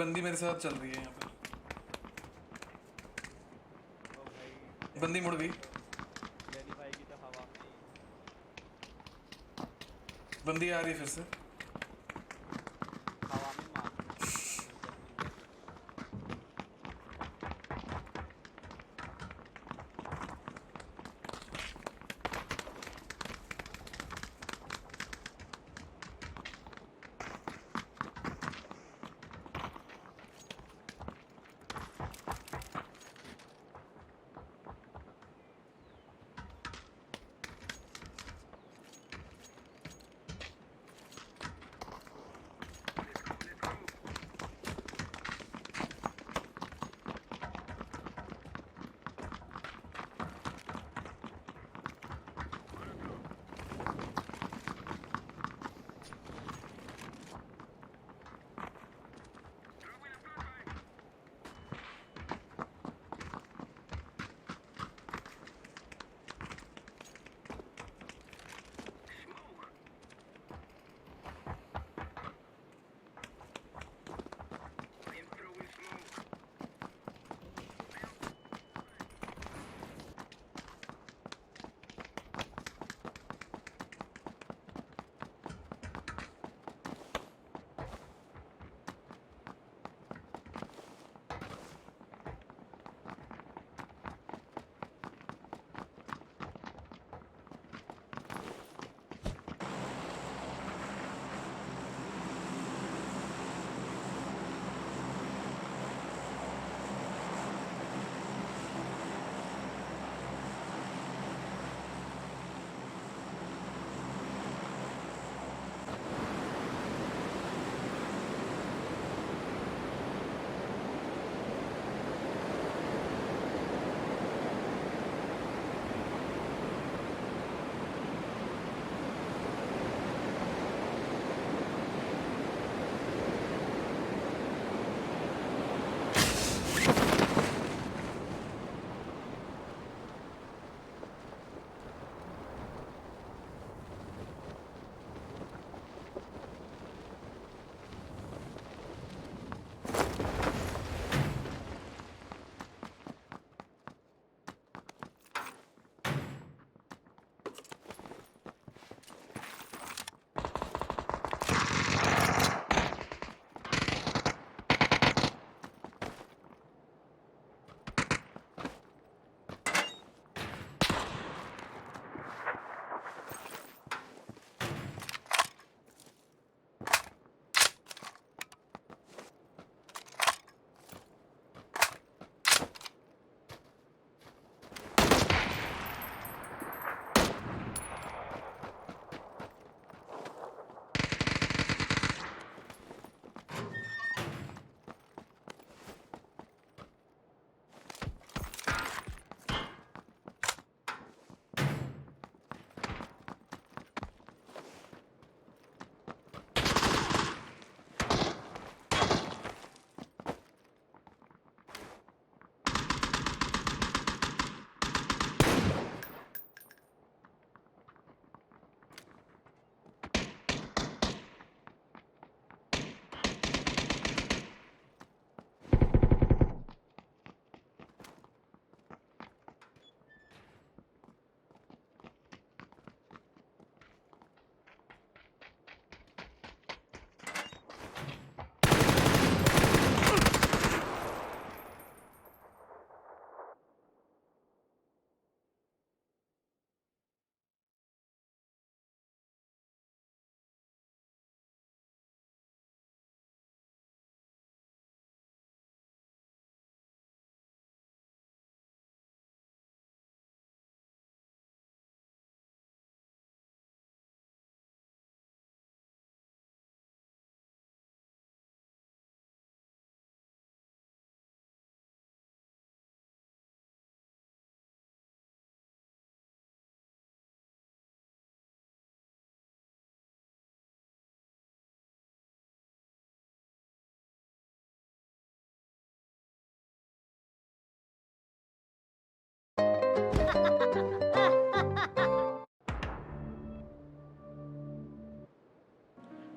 बंदी मेरे साथ चल रही है यहाँ पे। ओ भाई बंदी मुड़ गई। जैनी भाई की तो हवा में ही बंदी आ रही है फिर से। हवा में मार दूंगा जब मिल जाए तो।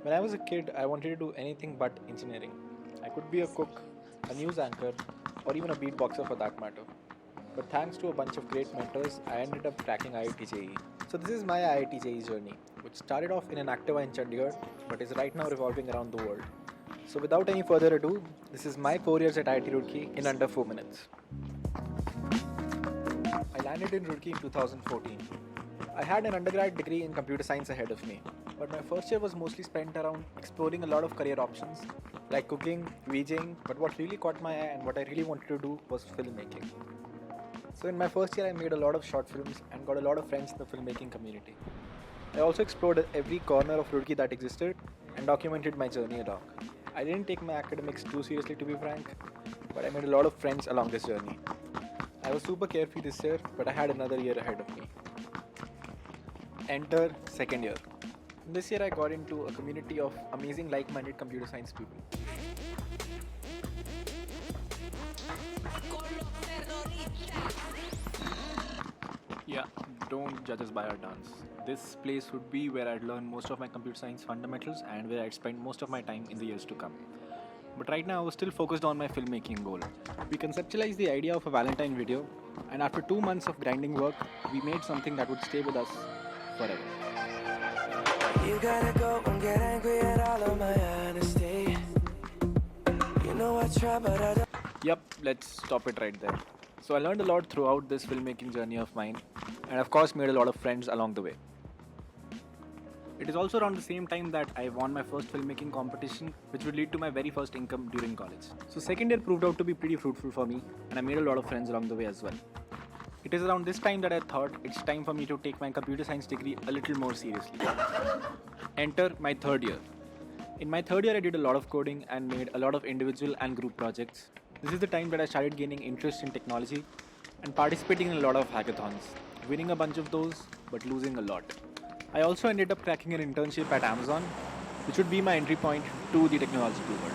When I was a kid, I wanted to do anything but engineering. I could be a cook, a news anchor, or even a beatboxer for that matter. But thanks to a bunch of great mentors, I ended up cracking IIT JEE. So this is my IIT JEE journey, which started off in an Activa in Chandigarh, but is right now revolving around the world. So without any further ado, this is my 4 years at IIT Roorkee in under 4 minutes. I landed in Roorkee in 2014. I had an undergrad degree in computer science ahead of me, but my first year was mostly spent around exploring a lot of career options, like cooking, VJing, but what really caught my eye and what I really wanted to do was filmmaking. So in my first year I made a lot of short films and got a lot of friends in the filmmaking community. I also explored every corner of Roorkee that existed and documented my journey along. I didn't take my academics too seriously to be frank, but I made a lot of friends along this journey. I was super carefree this year, but I had another year ahead of me. Enter second year. This year I got into a community of amazing like-minded computer science people. Yeah, don't judge us by our dance. This place would be where I'd learn most of my computer science fundamentals and where I'd spend most of my time in the years to come. But right now I was still focused on my filmmaking goal. We conceptualized the idea of a Valentine video, and after 2 months of grinding work, we made something that would stay with us forever. You gotta go and get angry at all of my honesty. You know I try, but I don't. Yep, let's stop it right there. So I learned a lot throughout this filmmaking journey of mine, and of course made a lot of friends along the way. It is also around the same time that I won my first filmmaking competition, which would lead to my very first income during college. So second year proved out to be pretty fruitful for me, and I made a lot of friends along the way as well. It is around this time that I thought it's time for me to take my computer science degree a little more seriously. Enter my third year. In my third year, I did a lot of coding and made a lot of individual and group projects. This is the time that I started gaining interest in technology and participating in a lot of hackathons, winning a bunch of those, but losing a lot. I also ended up cracking an internship at Amazon, which would be my entry point to the technological world.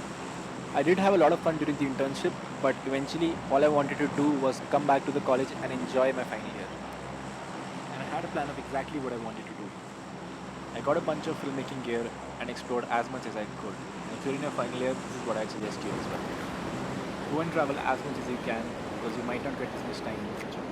I did have a lot of fun during the internship, but eventually all I wanted to do was come back to the college and enjoy my final year. And I had a plan of exactly what I wanted to do. I got a bunch of filmmaking gear and explored as much as I could. And if you're in your final year, this is what I'd suggest you as well. Go and travel as much as you can, because you might not get this much time in the future.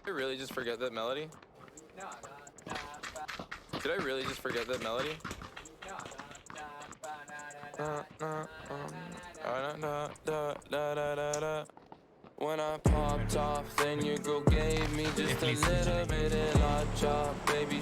Did I really just forget that melody? Did I really just forget that melody? When I popped off, then your girl gave me just a little bit of la chop, baby.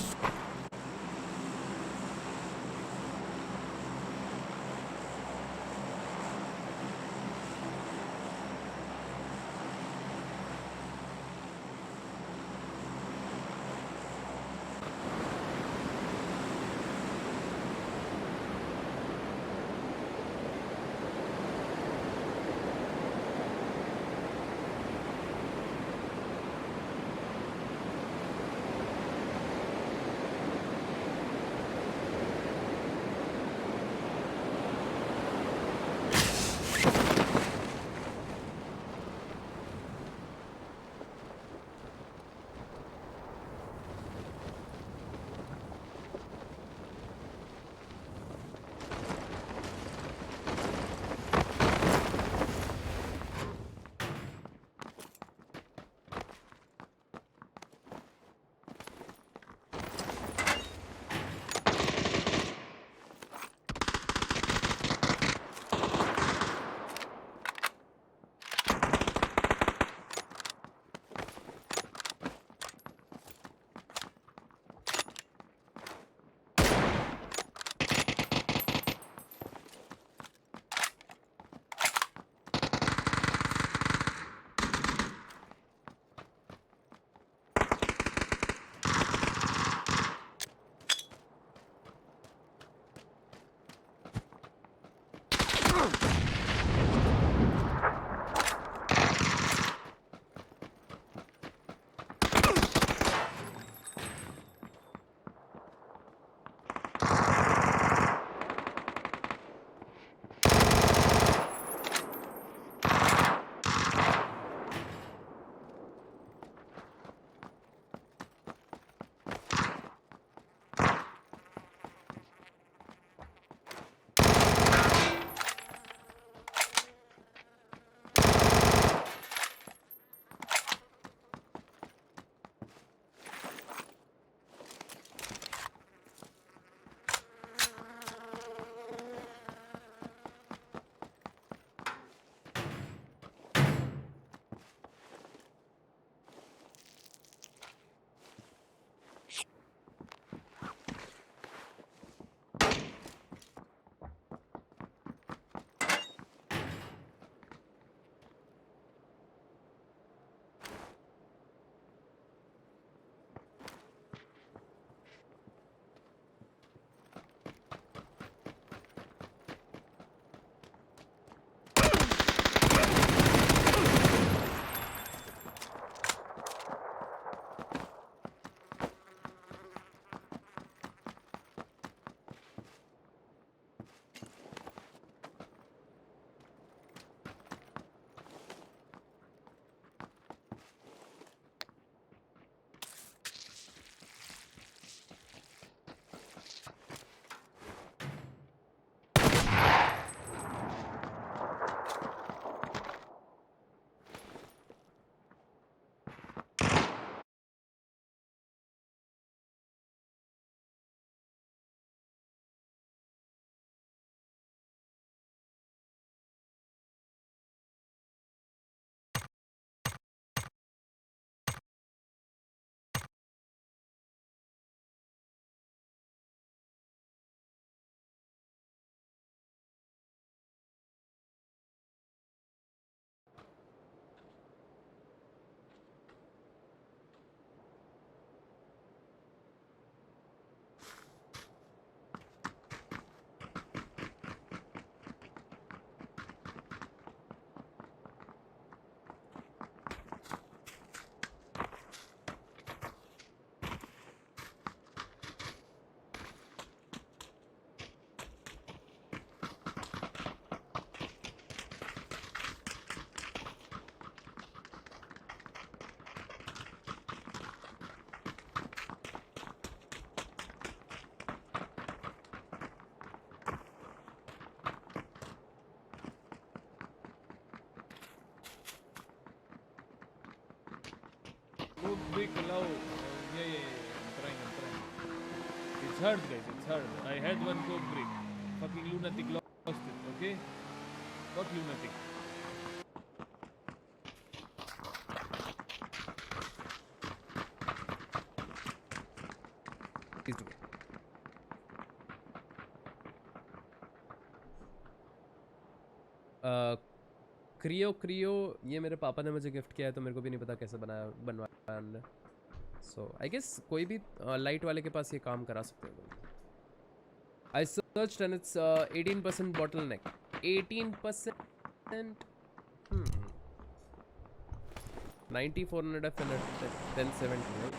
quick, allow. Yeah. I'm trying. It's hard, guys. It's hard. I had one coke break. Fucking lunatic lost it. Okay. Not lunatic. Please do it. क्रियो ये मेरे पापा ने मुझे gift किया है, तो मेरे को भी नहीं पता कैसे बनवाया हमने. सो आई गेस कोई भी लाइट वाले के पास ये काम करा सकते हैं. आई searched and it's 18% bottleneck. 18%. 9400 F and 1070, right?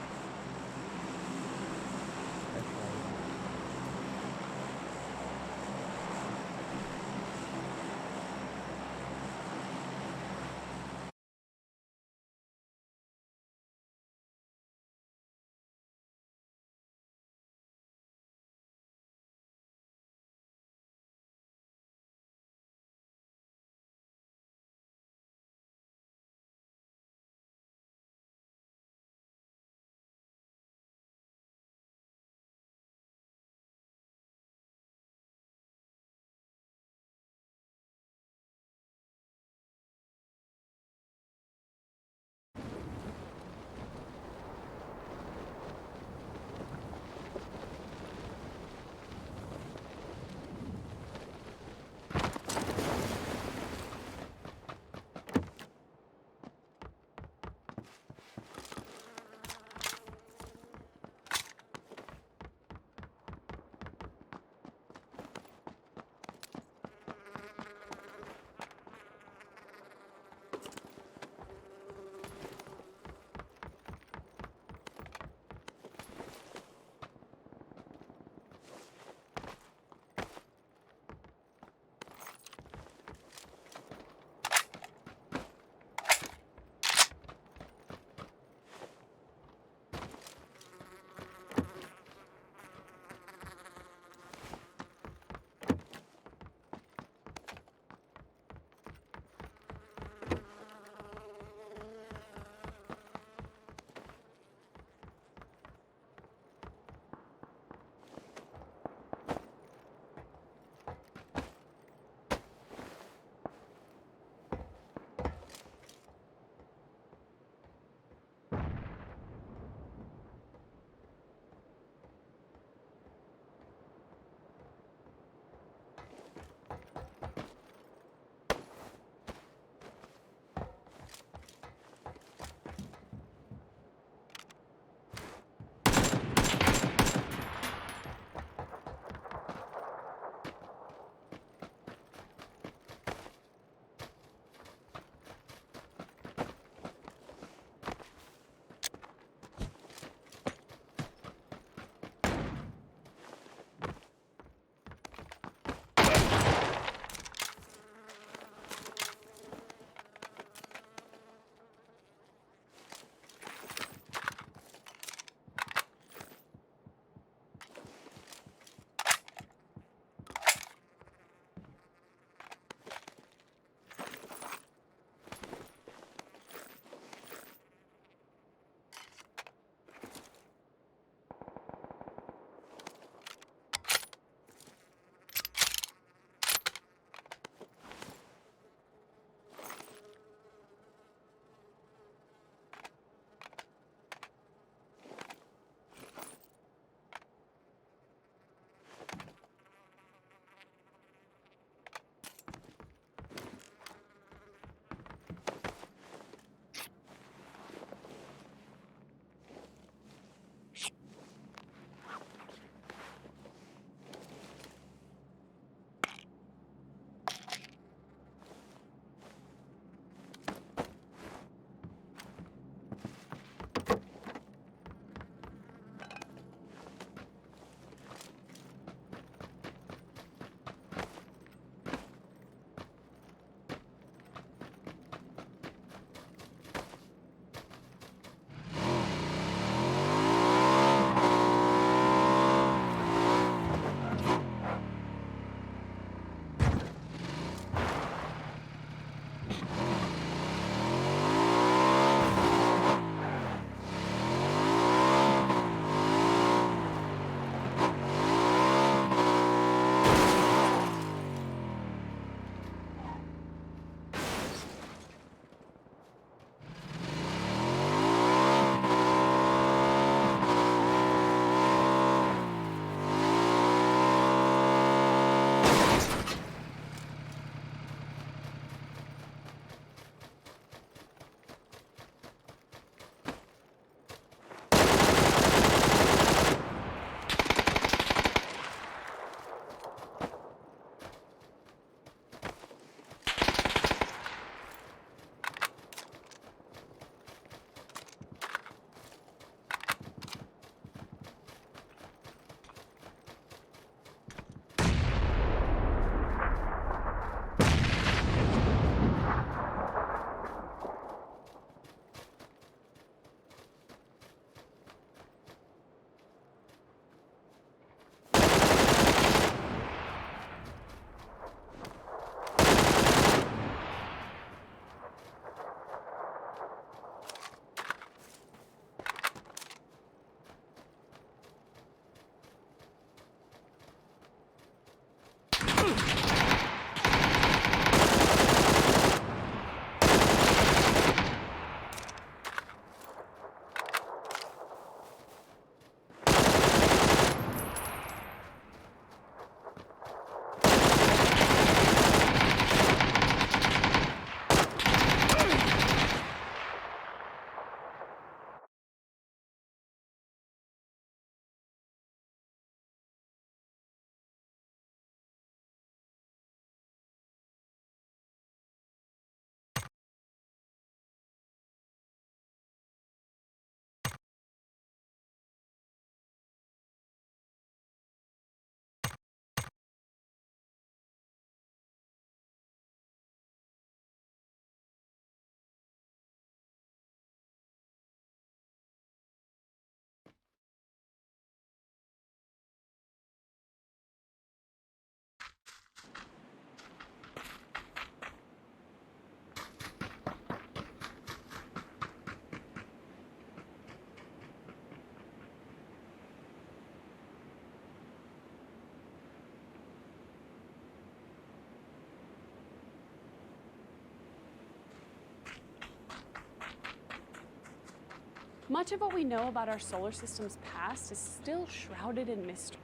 Much of what we know about our solar system's past is still shrouded in mystery.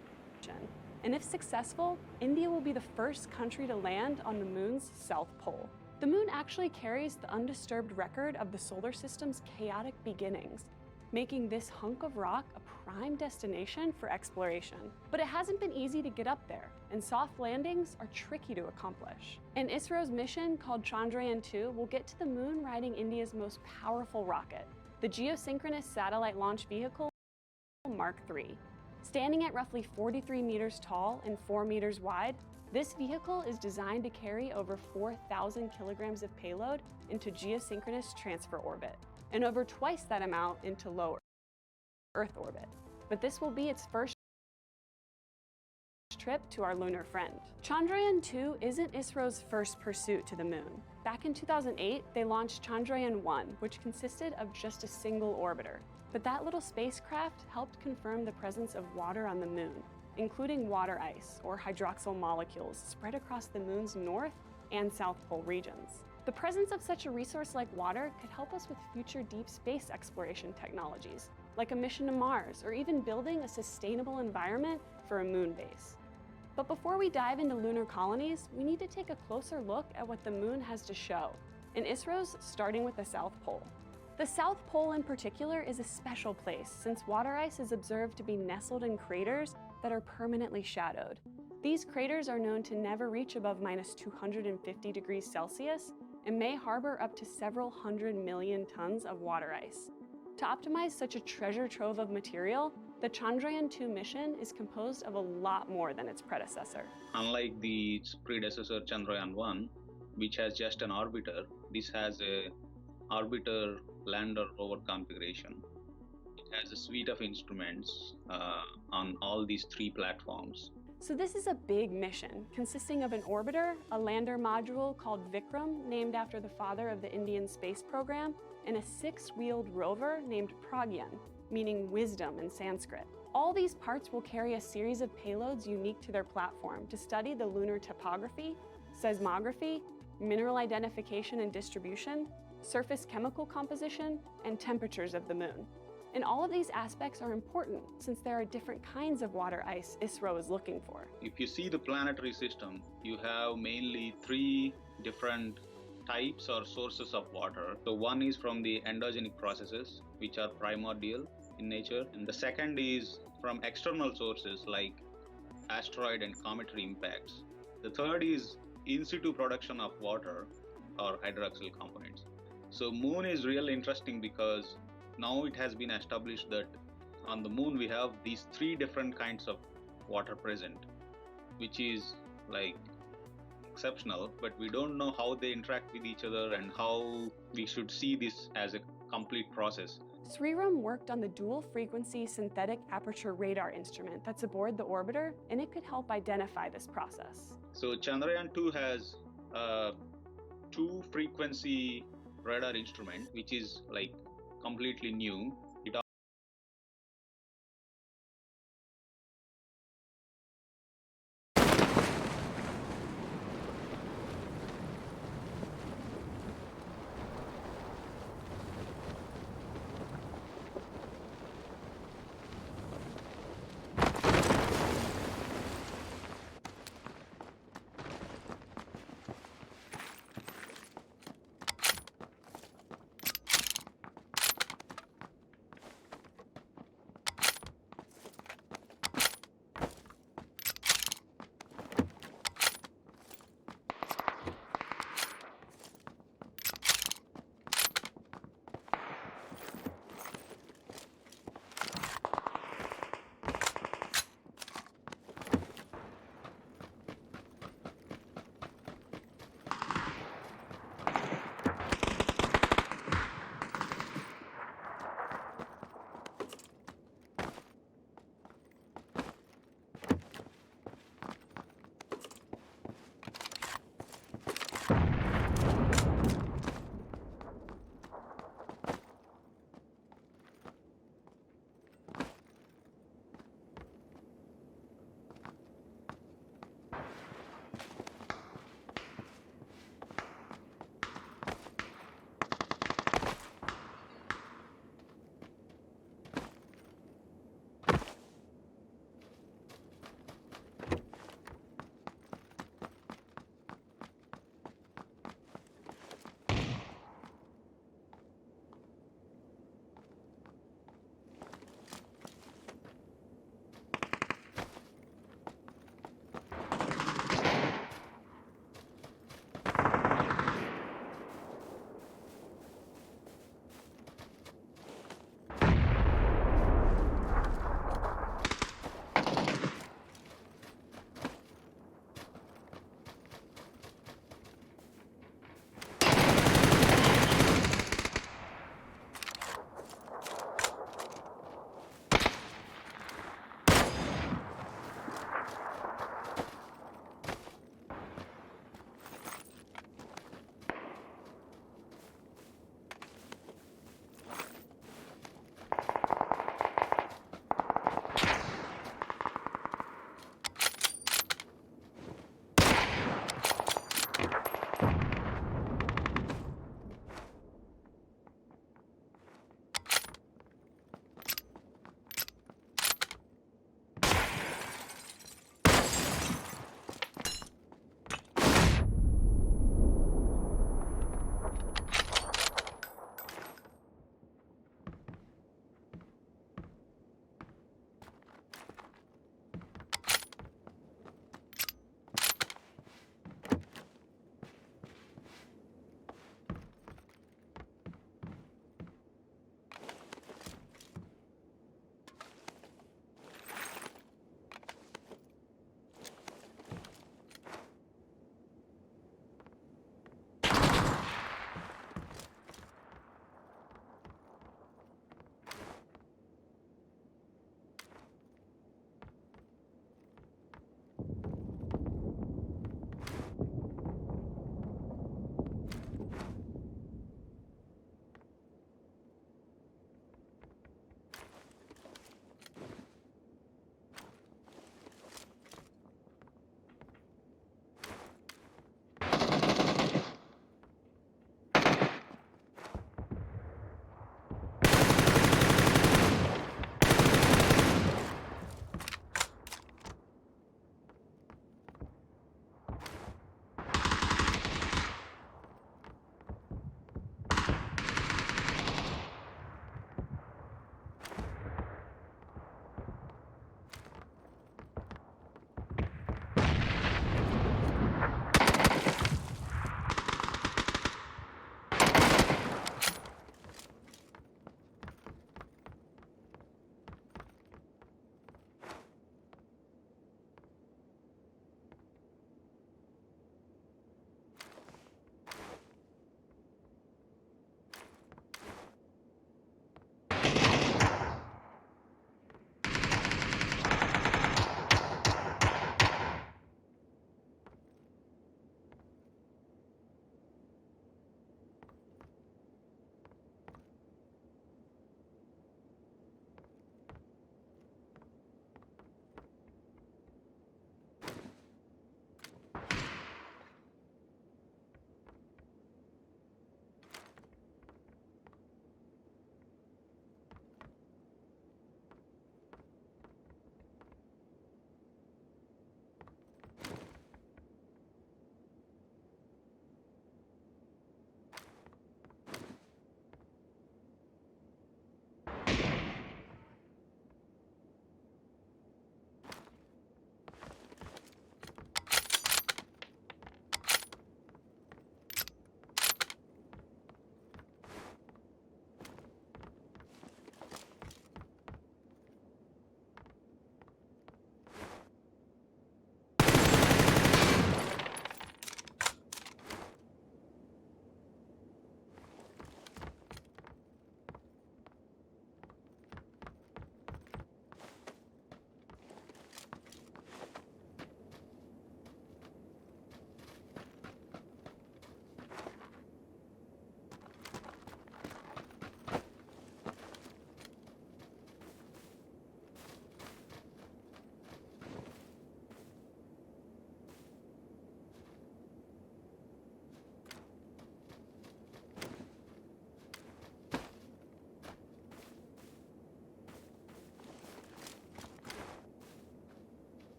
And if successful, India will be the first country to land on the moon's south pole. The moon actually carries the undisturbed record of the solar system's chaotic beginnings, making this hunk of rock a prime destination for exploration. But it hasn't been easy to get up there, and soft landings are tricky to accomplish. And ISRO's mission, called Chandrayaan-2, will get to the moon riding India's most powerful rocket, the geosynchronous satellite launch vehicle Mark III. Standing at roughly 43 meters tall and 4 meters wide, this vehicle is designed to carry over 4,000 kilograms of payload into geosynchronous transfer orbit, and over twice that amount into low Earth orbit. But this will be its first trip to our lunar friend. Chandrayaan-2 isn't ISRO's first pursuit to the moon. Back in 2008, they launched Chandrayaan-1, which consisted of just a single orbiter. But that little spacecraft helped confirm the presence of water on the moon, including water ice, or hydroxyl molecules, spread across the moon's north and south pole regions. The presence of such a resource like water could help us with future deep space exploration technologies, like a mission to Mars, or even building a sustainable environment for a moon base. But before we dive into lunar colonies, we need to take a closer look at what the moon has to show, and ISRO's starting with the South Pole. The South Pole in particular is a special place since water ice is observed to be nestled in craters that are permanently shadowed. These craters are known to never reach above -250 degrees Celsius and may harbor up to several 100 million tons of water ice. To optimize such a treasure trove of material, the Chandrayaan-2 mission is composed of a lot more than its predecessor. Unlike the predecessor Chandrayaan-1, which has just an orbiter, this has a orbiter lander rover configuration. It has a suite of instruments on all these 3 platforms. So this is a big mission, consisting of an orbiter, a lander module called Vikram, named after the father of the Indian space program, and a 6-wheeled rover named Pragyan, meaning wisdom in Sanskrit. All these parts will carry a series of payloads unique to their platform to study the lunar topography, seismography, mineral identification and distribution, surface chemical composition, and temperatures of the moon. And all of these aspects are important since there are different kinds of water ice ISRO is looking for. If you see the planetary system, you have mainly 3 different types or sources of water. So one is from the endogenic processes, which are primordial in nature. And the second is from external sources like asteroid and cometary impacts. The third is in situ production of water or hydroxyl components. So moon is really interesting because now it has been established that on the moon we have these 3 different kinds of water present, which is like exceptional, but we don't know how they interact with each other and how we should see this as a complete process. Sriram worked on the dual-frequency synthetic aperture radar instrument that's aboard the orbiter, and it could help identify this process. So Chandrayaan-2 has a 2-frequency radar instrument, which is like completely new. It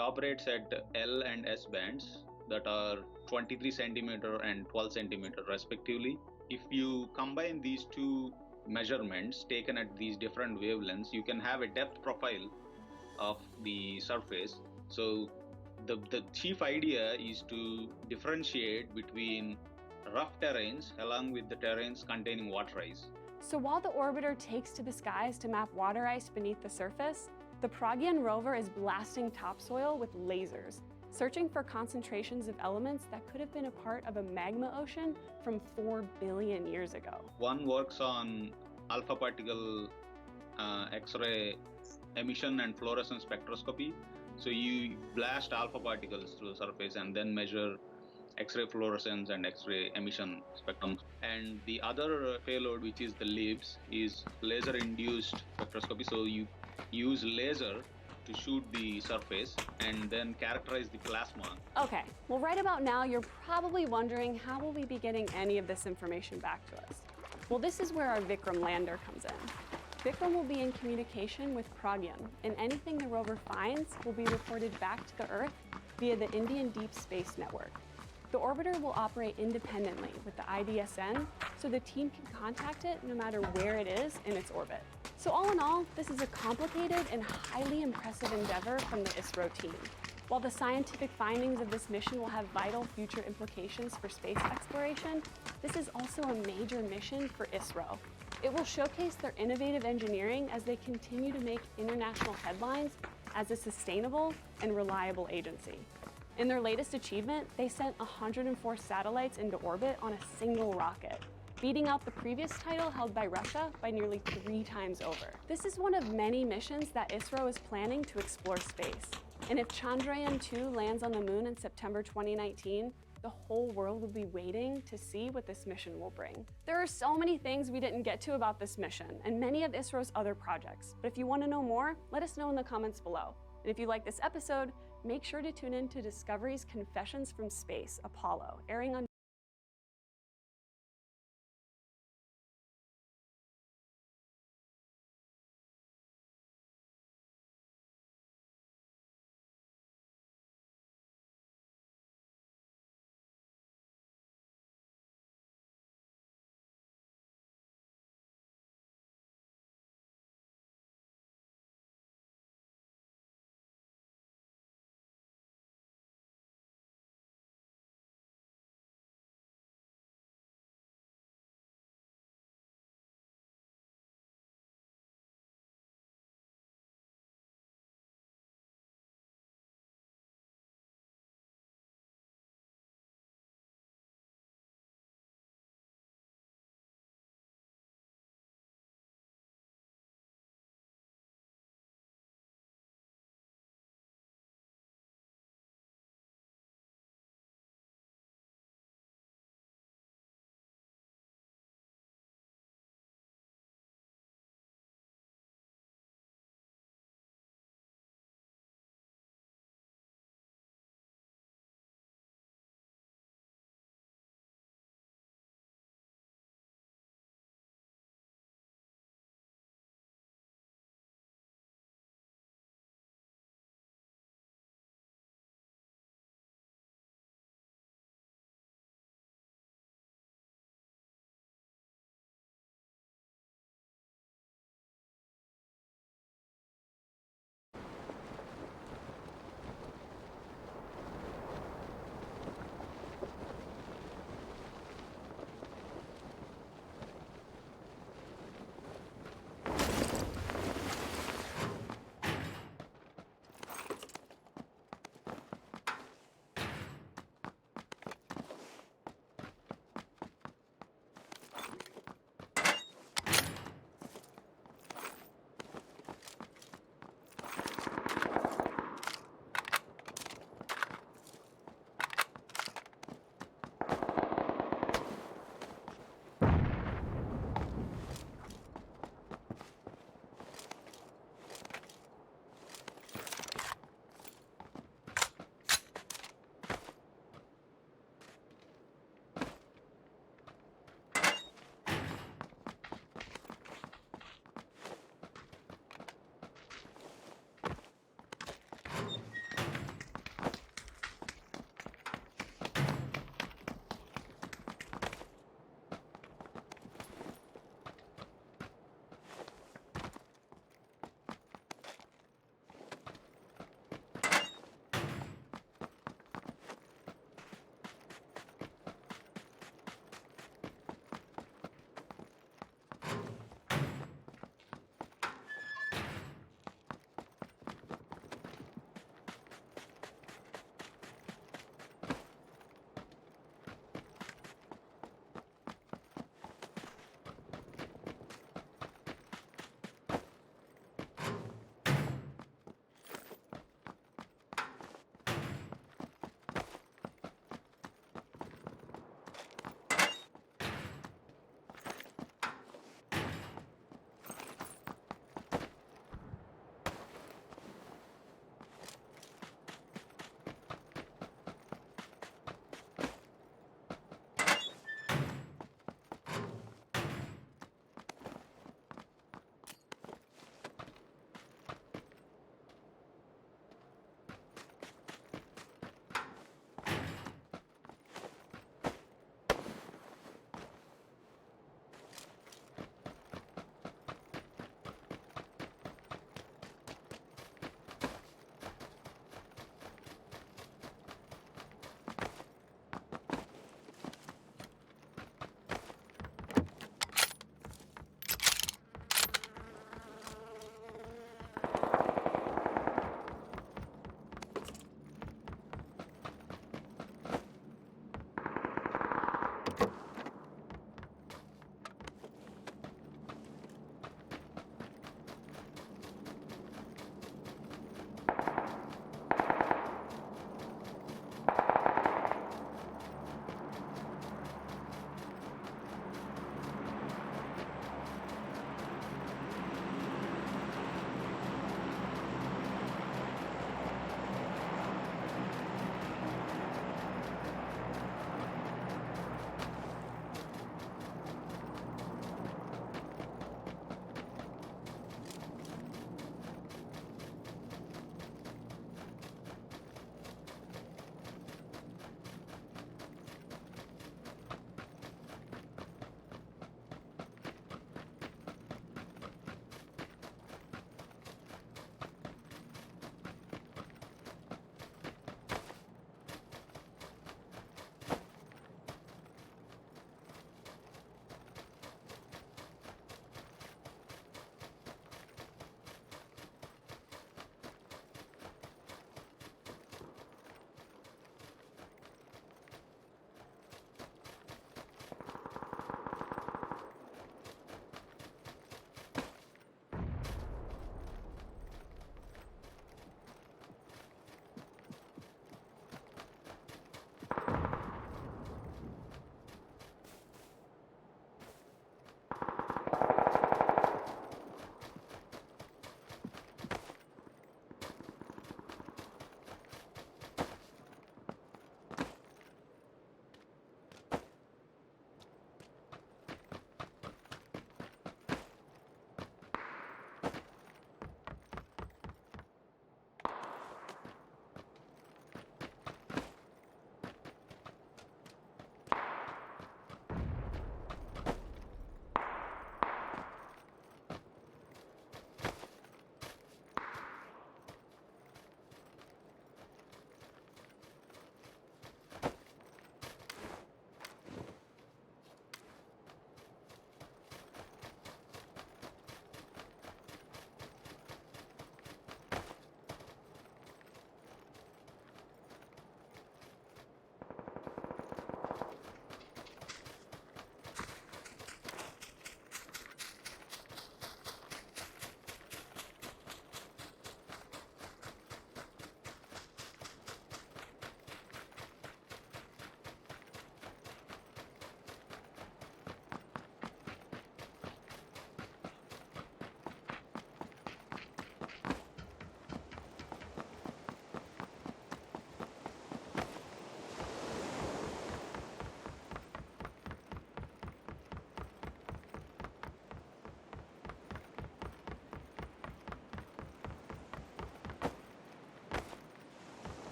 operates at L and S bands that are 23 centimeter and 12 centimeter respectively. If you combine these two measurements taken at these different wavelengths, you can have a depth profile of the surface. So the chief idea is to differentiate between rough terrains along with the terrains containing water ice. So while the orbiter takes to the skies to map water ice beneath the surface, the Pubg rover is blasting topsoil with lasers, searching for concentrations of elements that could have been a part of a magma ocean from 4 billion years ago. One works on alpha particle X-ray emission and fluorescence spectroscopy. So you blast alpha particles through the surface and then measure X-ray fluorescence and X-ray emission spectrum. And the other payload, which is the LIBS, is laser-induced spectroscopy. So you use laser to shoot the surface and then characterize the plasma. Okay, well right about now you're probably wondering how will we be getting any of this information back to us? Well, this is where our Vikram lander comes in. Vikram will be in communication with Pragyan, and anything the rover finds will be reported back to the Earth via the Indian Deep Space Network. The orbiter will operate independently with the IDSN, so the team can contact it no matter where it is in its orbit. So all in all, this is a complicated and highly impressive endeavor from the ISRO team. While the scientific findings of this mission will have vital future implications for space exploration, this is also a major mission for ISRO. It will showcase their innovative engineering as they continue to make international headlines as a sustainable and reliable agency. In their latest achievement, they sent 104 satellites into orbit on a single rocket, beating out the previous title held by Russia by nearly 3 times over. This is one of many missions that ISRO is planning to explore space. And if Chandrayaan-2 lands on the moon in September 2019, the whole world will be waiting to see what this mission will bring. There are so many things we didn't get to about this mission and many of ISRO's other projects. But if you want to know more, let us know in the comments below. And if you like this episode, make sure to tune in to Discovery's Confessions from Space, Apollo, airing on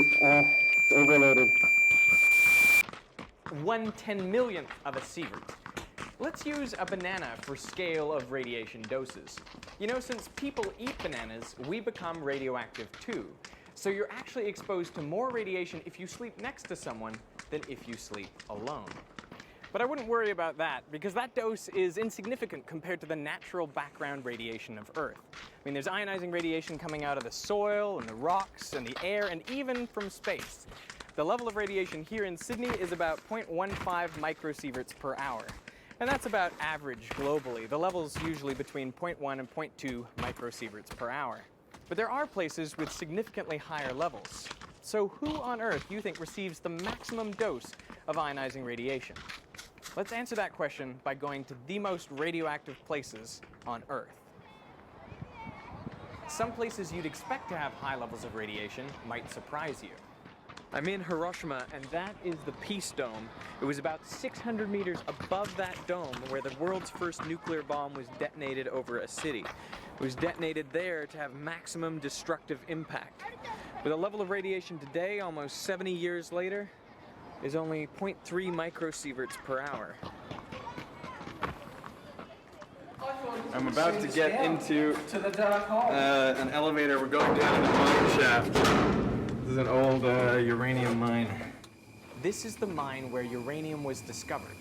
It's overloaded. 1/10,000,000th of a sievert. Let's use a banana for scale of radiation doses. You know, since people eat bananas, we become radioactive too. So you're actually exposed to more radiation if you sleep next to someone than if you sleep alone. But I wouldn't worry about that, because that dose is insignificant compared to the natural background radiation of Earth. I mean, there's ionizing radiation coming out of the soil and the rocks and the air and even from space. The level of radiation here in Sydney is about 0.15 microsieverts per hour. And that's about average globally. The level's usually between 0.1 and 0.2 microsieverts per hour. But there are places with significantly higher levels. So who on Earth do you think receives the maximum dose of ionizing radiation? Let's answer that question by going to the most radioactive places on Earth. Some places you'd expect to have high levels of radiation might surprise you. I'm in Hiroshima, and that is the Peace Dome. It was about 600 meters above that dome where the world's first nuclear bomb was detonated over a city. It was detonated there to have maximum destructive impact. With a level of radiation today, almost 70 years later, is only 0.3 microsieverts per hour. I'm about to get into an elevator. We're going down the mine shaft. This is an old uranium mine. This is the mine where uranium was discovered.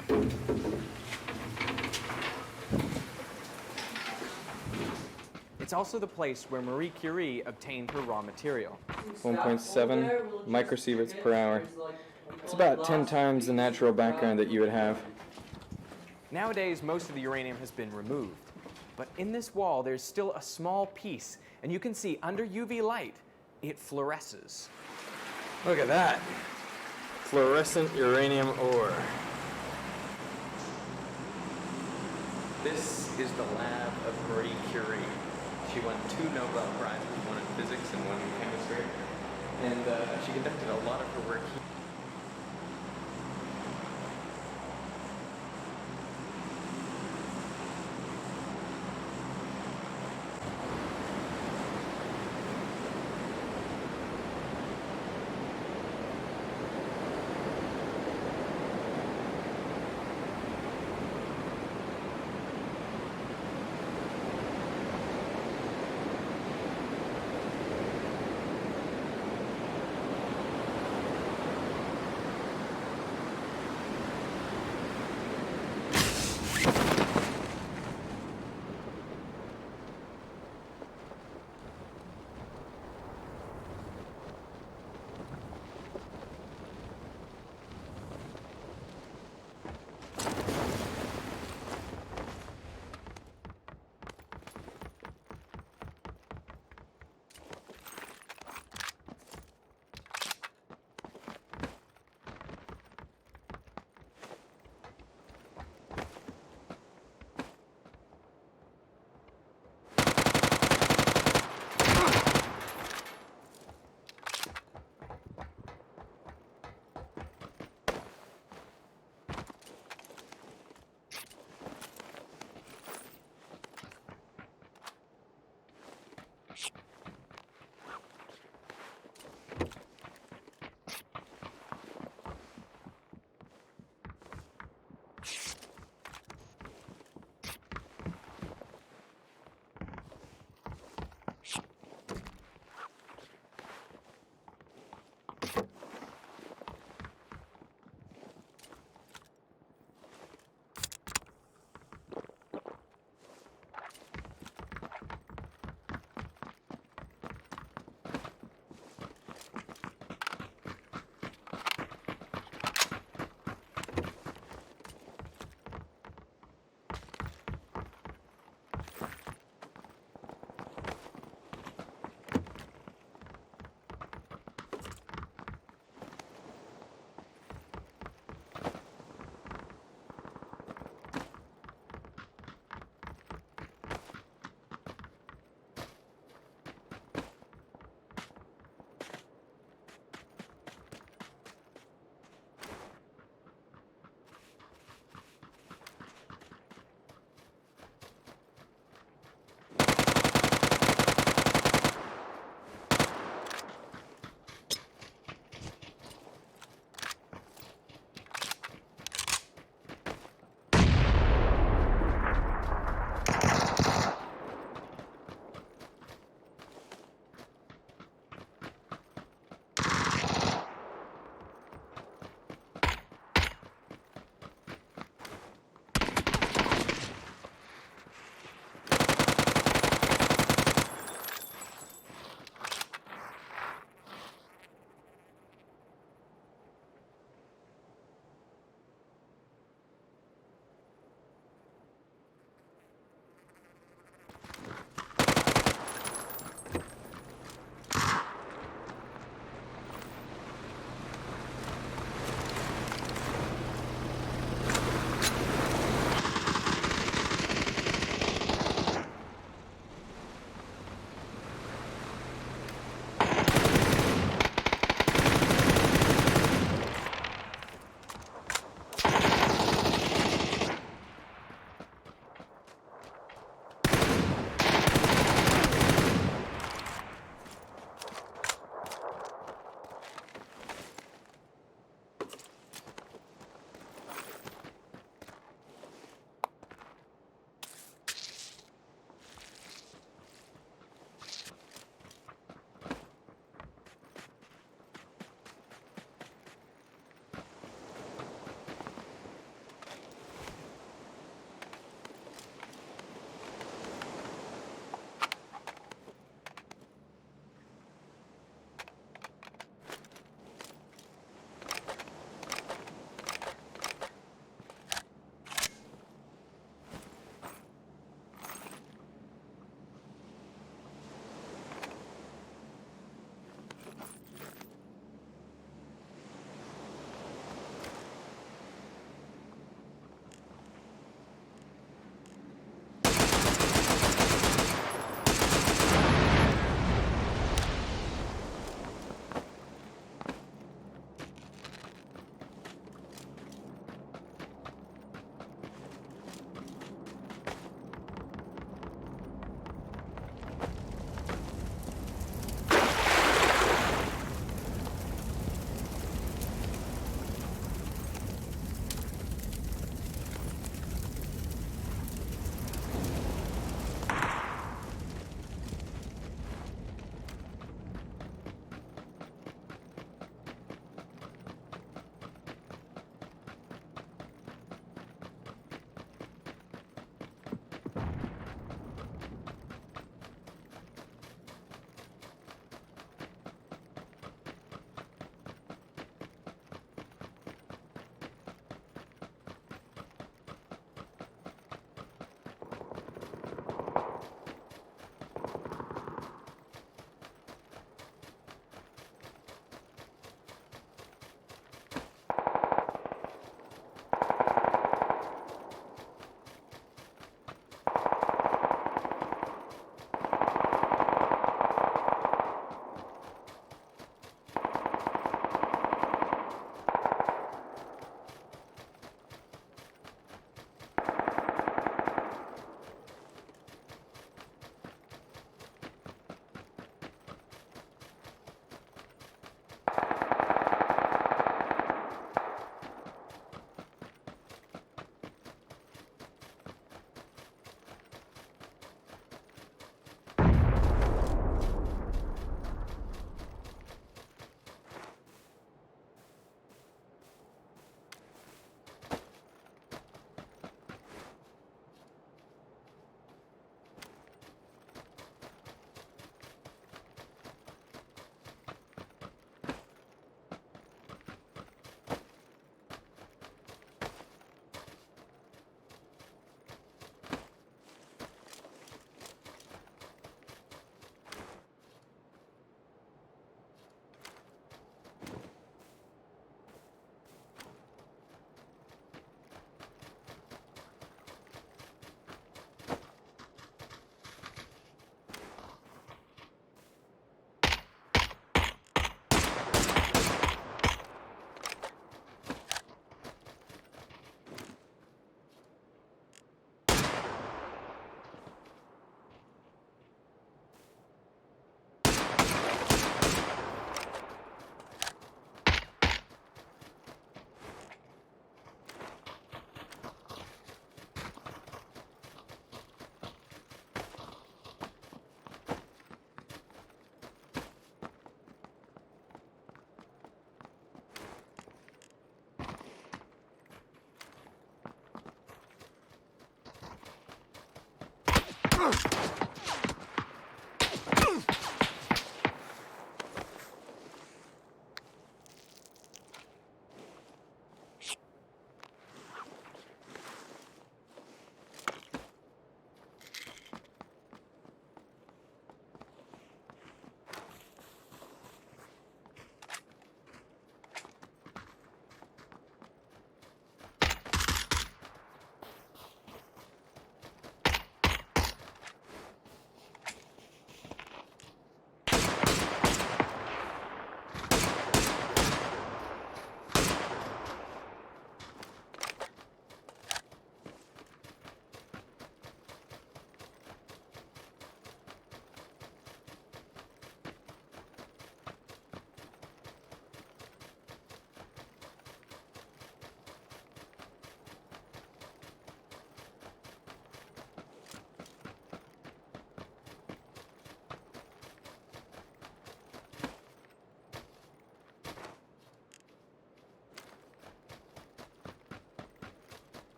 It's also the place where Marie Curie obtained her raw material. 1.7 microsieverts per hour. It's about 10 times the natural background that you would have. Nowadays, most of the uranium has been removed. But in this wall, there's still a small piece, and you can see under UV light, it fluoresces. Look at that. Fluorescent uranium ore. This is the lab of Marie Curie. She won 2 Nobel Prizes, one in physics and one in chemistry. And she conducted a lot of her work here.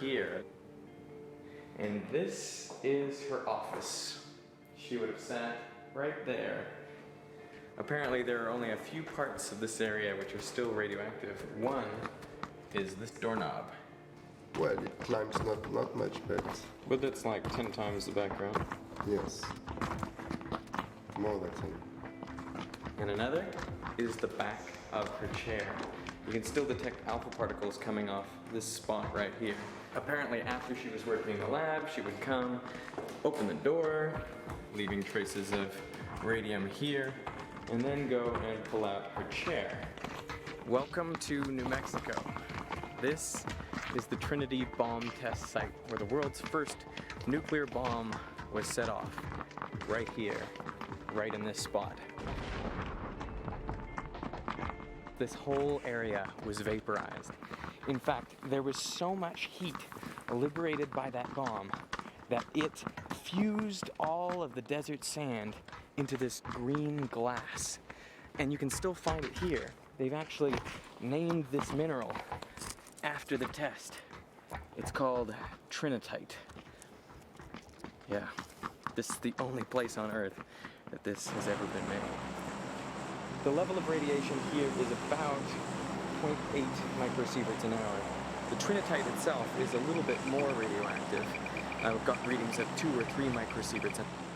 here. And this is her office. She would have sat right there. Apparently there are only a few parts of this area which are still radioactive. One is this doorknob. Well, it climbs not much, But it's like 10 times the background. yes, more than 10. And another is the back of her chair. You can still detect alpha particles coming off this spot right here. Apparently after she was working in the lab, she would come, open the door, leaving traces of radium here, and then go and pull out her chair. Welcome to New Mexico. This is the Trinity bomb test site where the world's first nuclear bomb was set off. Right here, right in this spot. This whole area was vaporized. In fact, there was so much heat liberated by that bomb that it fused all of the desert sand into this green glass. And you can still find it here. They've actually named this mineral after the test. It's called trinitite. Yeah, this is the only place on Earth that this has ever been made. The level of radiation here is about 0.8 microsieverts an hour. The trinitite itself is a little bit more radioactive. I've got readings of 2 or 3 microsieverts an hour.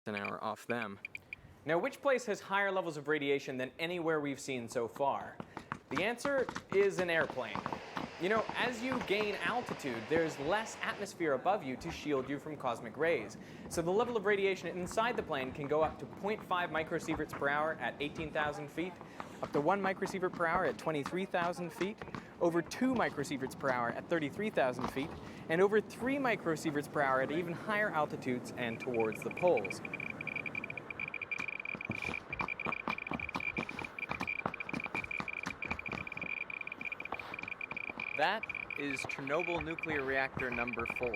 An hour off them. Now, which place has higher levels of radiation than anywhere we've seen so far? The answer is an airplane. You know, as you gain altitude, there's less atmosphere above you to shield you from cosmic rays. So the level of radiation inside the plane can go up to 0.5 microsieverts per hour at 18,000 feet, up to 1 microsievert per hour at 23,000 feet, over 2 microsieverts per hour at 33,000 feet, and over 3 microsieverts per hour at even higher altitudes and towards the poles. That is Chernobyl nuclear reactor number 4.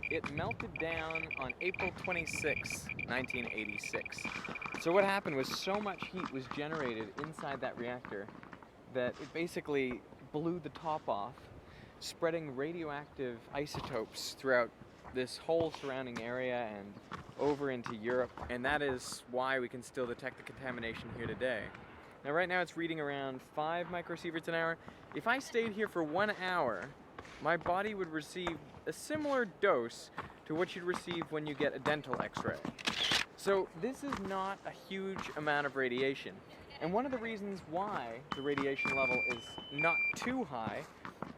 It melted down on April 26, 1986. So what happened was so much heat was generated inside that reactor that it basically blew the top off, spreading radioactive isotopes throughout this whole surrounding area and over into Europe. And that is why we can still detect the contamination here today. Now right now it's reading around 5 microsieverts an hour. If I stayed here for 1 hour, my body would receive a similar dose to what you'd receive when you get a dental x-ray. So this is not a huge amount of radiation. And one of the reasons why the radiation level is not too high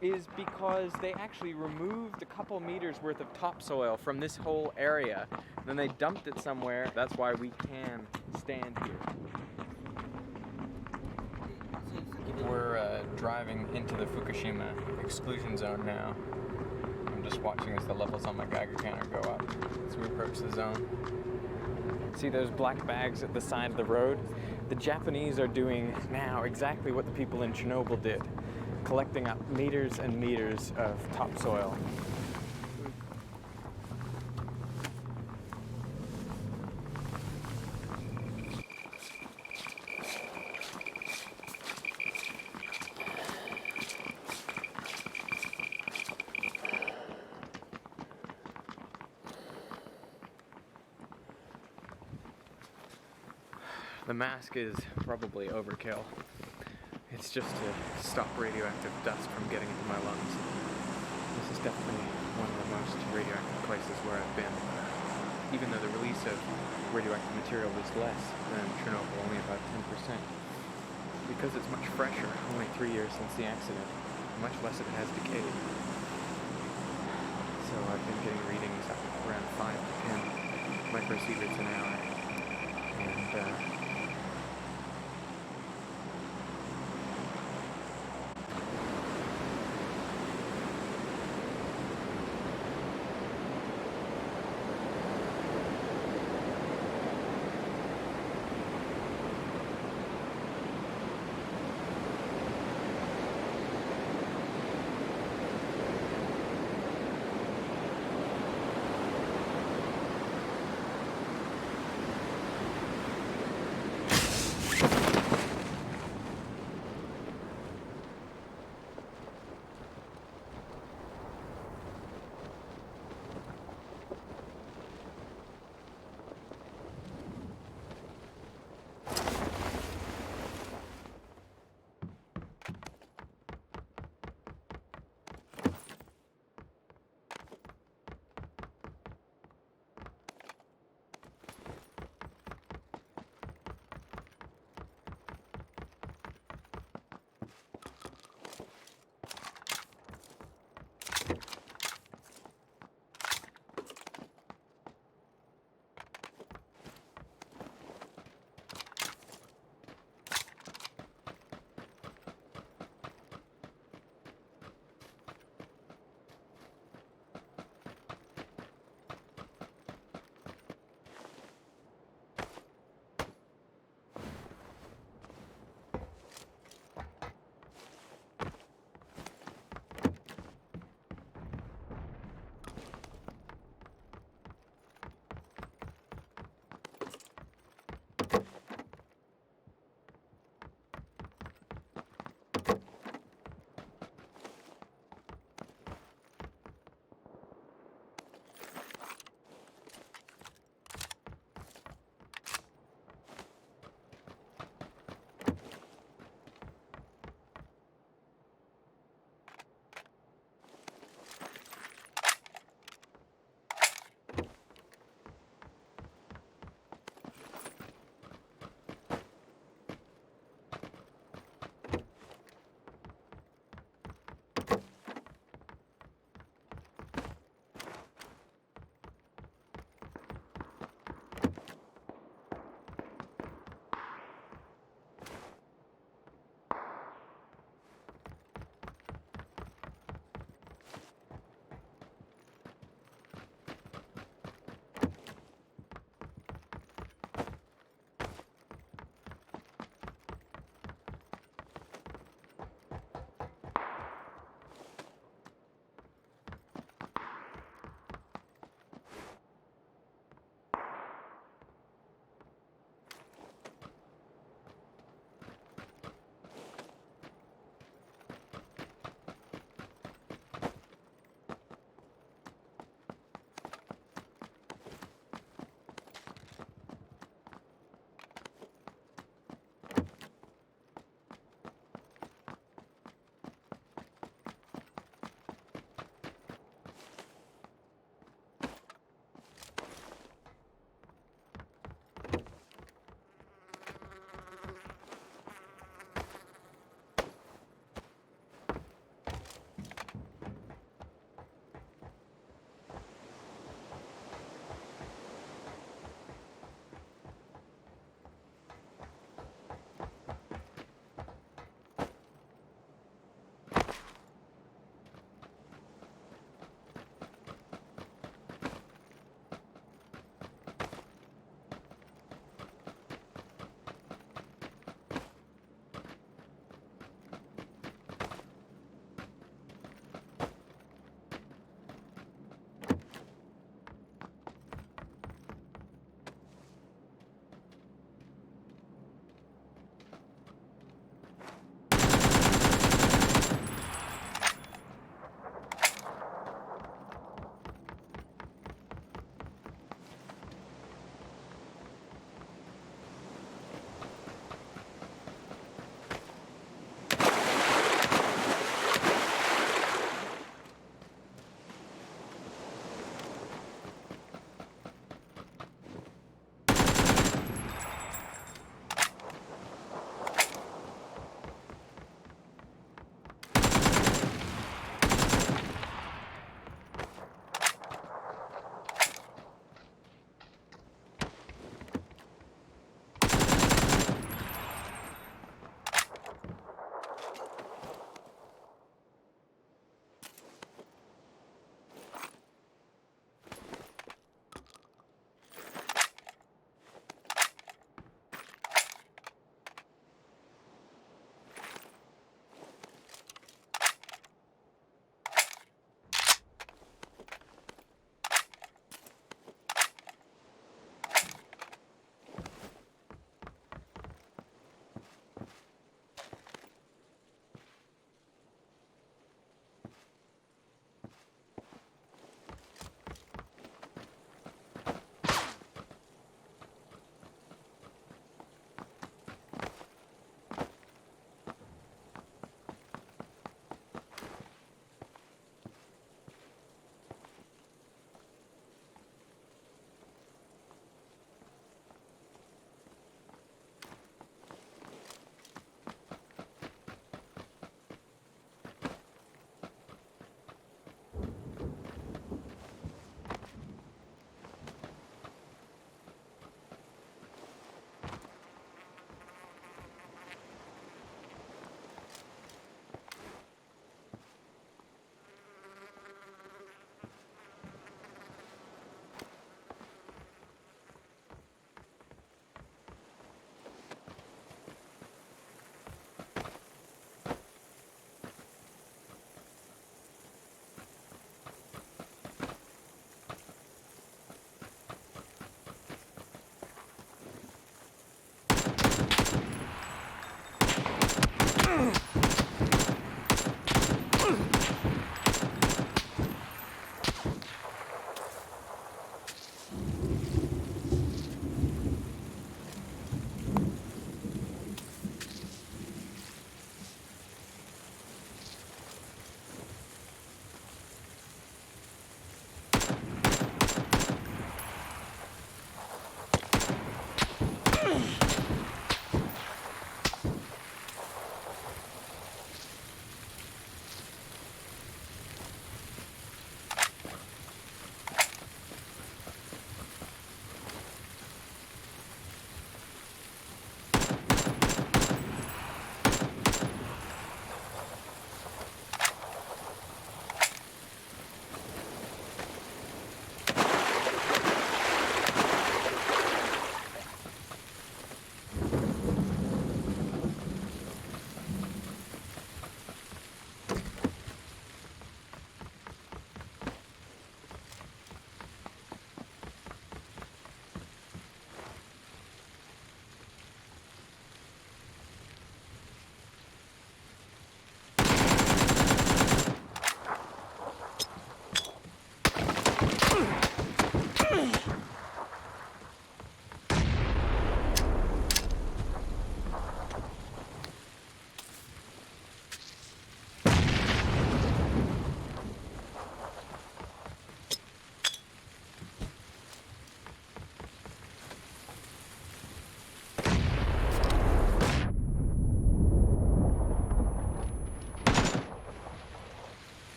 is because they actually removed a couple meters worth of topsoil from this whole area. Then they dumped it somewhere. That's why we can stand here. We're driving into the Fukushima exclusion zone now. I'm just watching as the levels on my Geiger counter go up as we approach the zone. See those black bags at the side of the road? The Japanese are doing now exactly what the people in Chernobyl did, collecting up meters and meters of topsoil. The mask is probably overkill. It's just to stop radioactive dust from getting into my lungs. This is definitely one of the most radioactive places where I've been. Even though the release of radioactive material was less than Chernobyl, only about 10%. Because it's much fresher, only 3 years since the accident, much less of it has decayed. So I've been getting readings up around 5 to 10 microsieverts an hour. And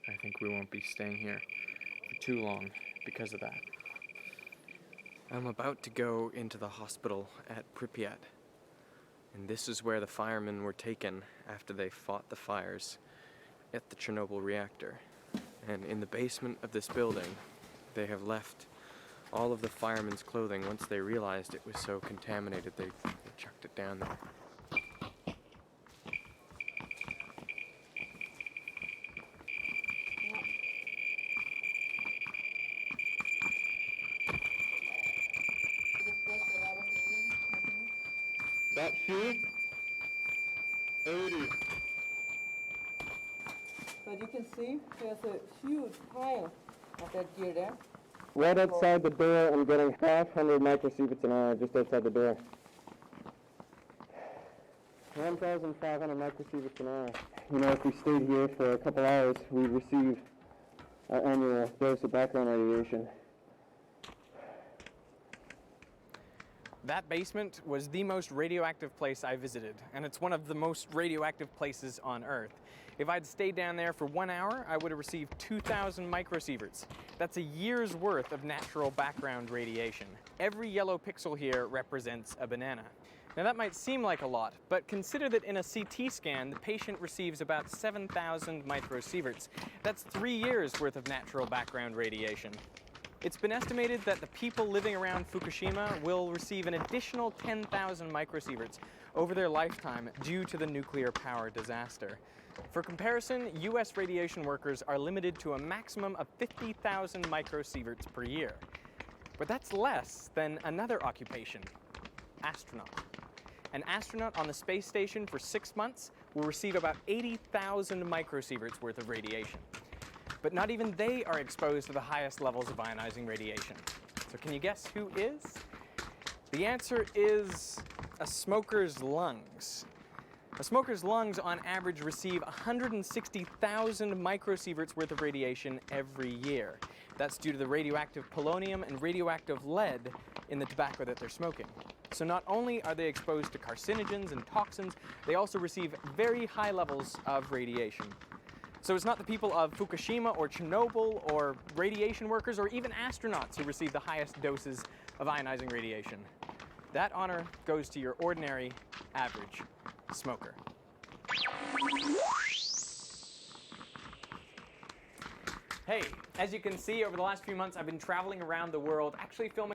I think we won't be staying here for too long because of that. I'm about to go into the hospital at Pripyat, and this is where the firemen were taken after they fought the fires at the Chernobyl reactor. And in the basement of this building, they have left all of the firemen's clothing. Once they realized it was so contaminated, they chucked it down there. That shoe, 80. But you can see there's a huge pile of that gear there. Right outside the door, I'm getting 500 microsieverts an hour just outside the door. 1,500 microsieverts an hour. You know, if we stayed here for a couple hours, we'd receive our annual dose of background radiation. That basement was the most radioactive place I visited, and it's one of the most radioactive places on Earth. If I'd stayed down there for 1 hour, I would have received 2,000 microsieverts. That's a year's worth of natural background radiation. Every yellow pixel here represents a banana. Now that might seem like a lot, but consider that in a CT scan, the patient receives about 7,000 microsieverts. That's 3 years worth of natural background radiation. It's been estimated that the people living around Fukushima will receive an additional 10,000 microsieverts over their lifetime due to the nuclear power disaster. For comparison, US radiation workers are limited to a maximum of 50,000 microsieverts per year. But that's less than another occupation, astronaut. An astronaut on the space station for 6 months will receive about 80,000 microsieverts worth of radiation. But not even they are exposed to the highest levels of ionizing radiation. So can you guess who is? The answer is a smoker's lungs. A smoker's lungs on average receive 160,000 microsieverts worth of radiation every year. That's due to the radioactive polonium and radioactive lead in the tobacco that they're smoking. So not only are they exposed to carcinogens and toxins, they also receive very high levels of radiation. So it's not the people of Fukushima or Chernobyl or radiation workers or even astronauts who receive the highest doses of ionizing radiation. That honor goes to your ordinary, average smoker. Hey, as you can see, over the last few months, I've been traveling around the world, actually filming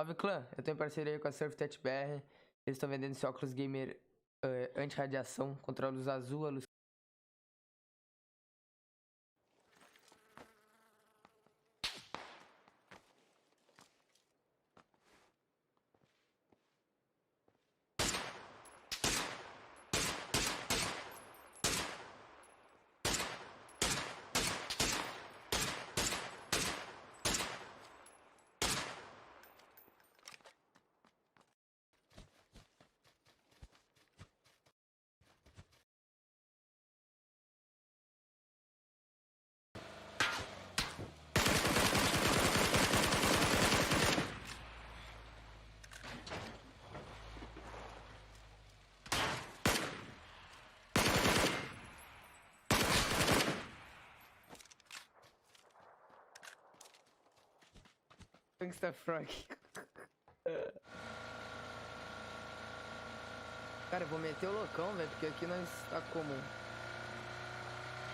Salve clã, eu tenho parceria com a Surftech BR. Eles estão vendendo esse óculos gamer anti-radiação, contra a luz azul, a luz. Gangsta Frog. Cara, eu vou meter o loucão, velho, porque aqui nós tá como?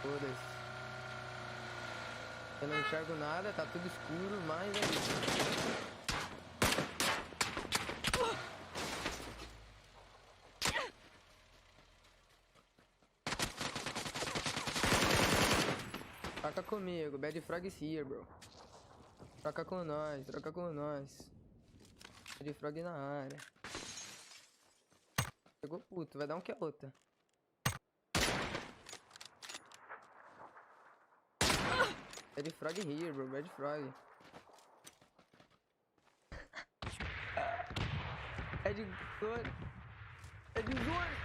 Foda-se. Eu não enxergo nada, tá tudo escuro, mas é isso. Troca comigo, Bad Frog is here, bro. Troca com nós, troca com nós. Bad Frog na área. Pegou puto, vai dar um que a outra. Bad Frog here, bro, Bad Frog. É de zone. É de zone.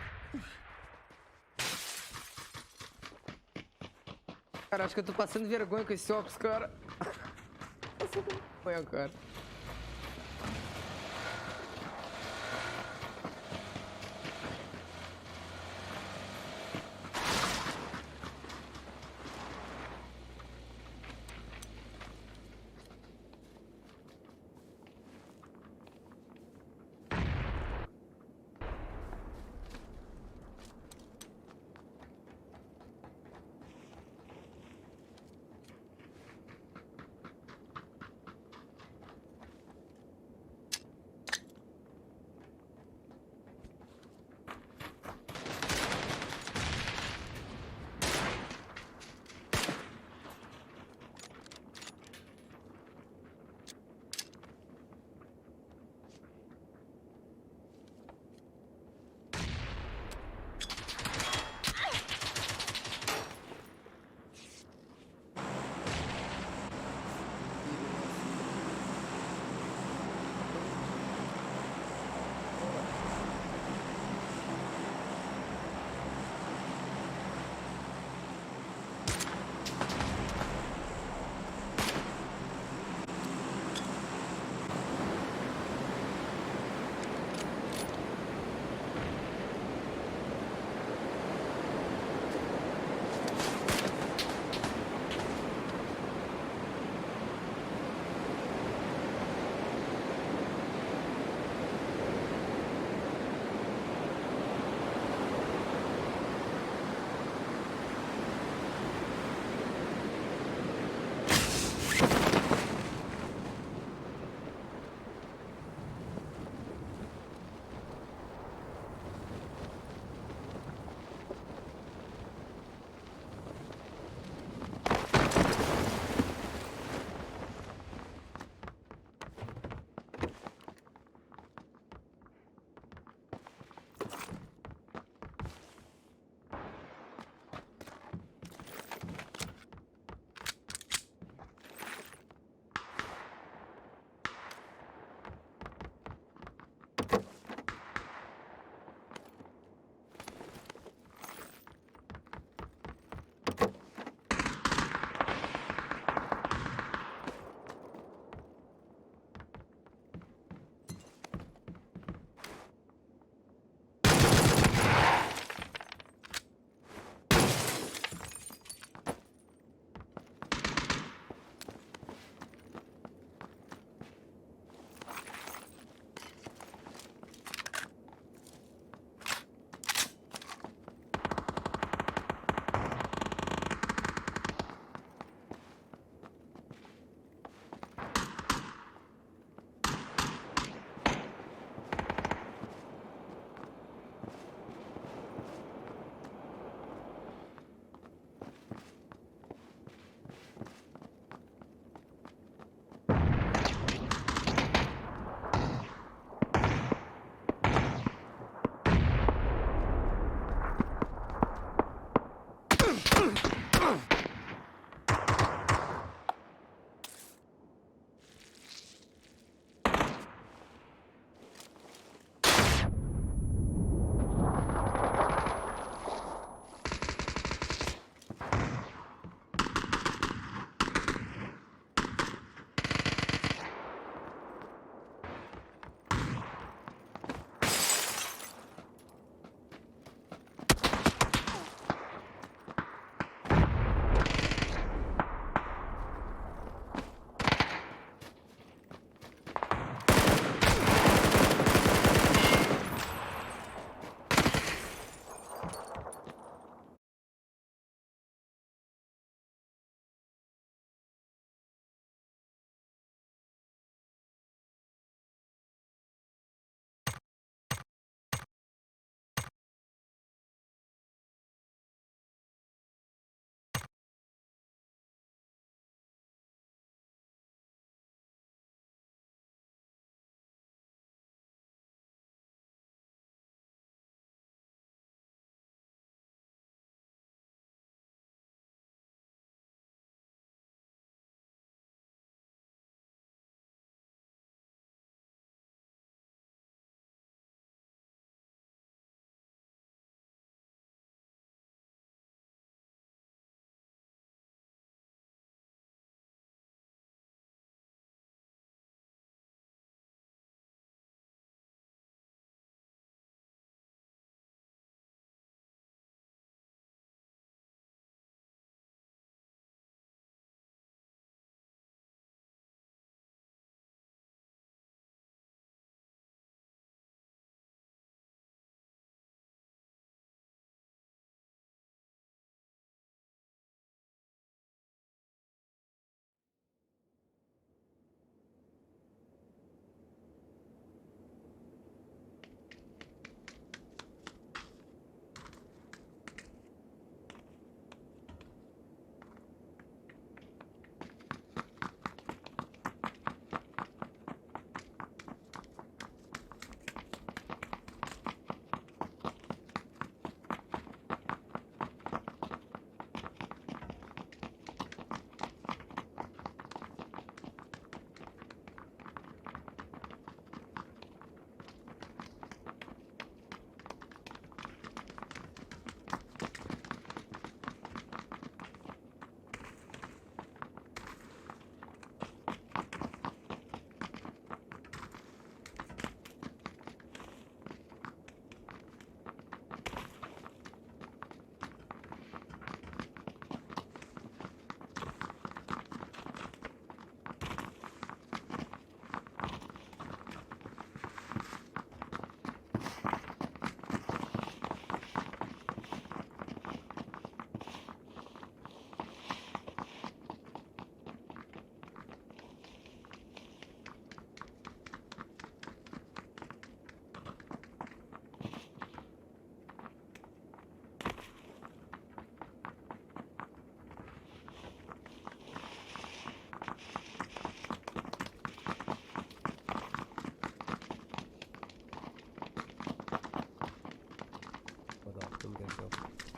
Cara, acho que eu tô passando vergonha com esse óculos, cara. Foi, cara.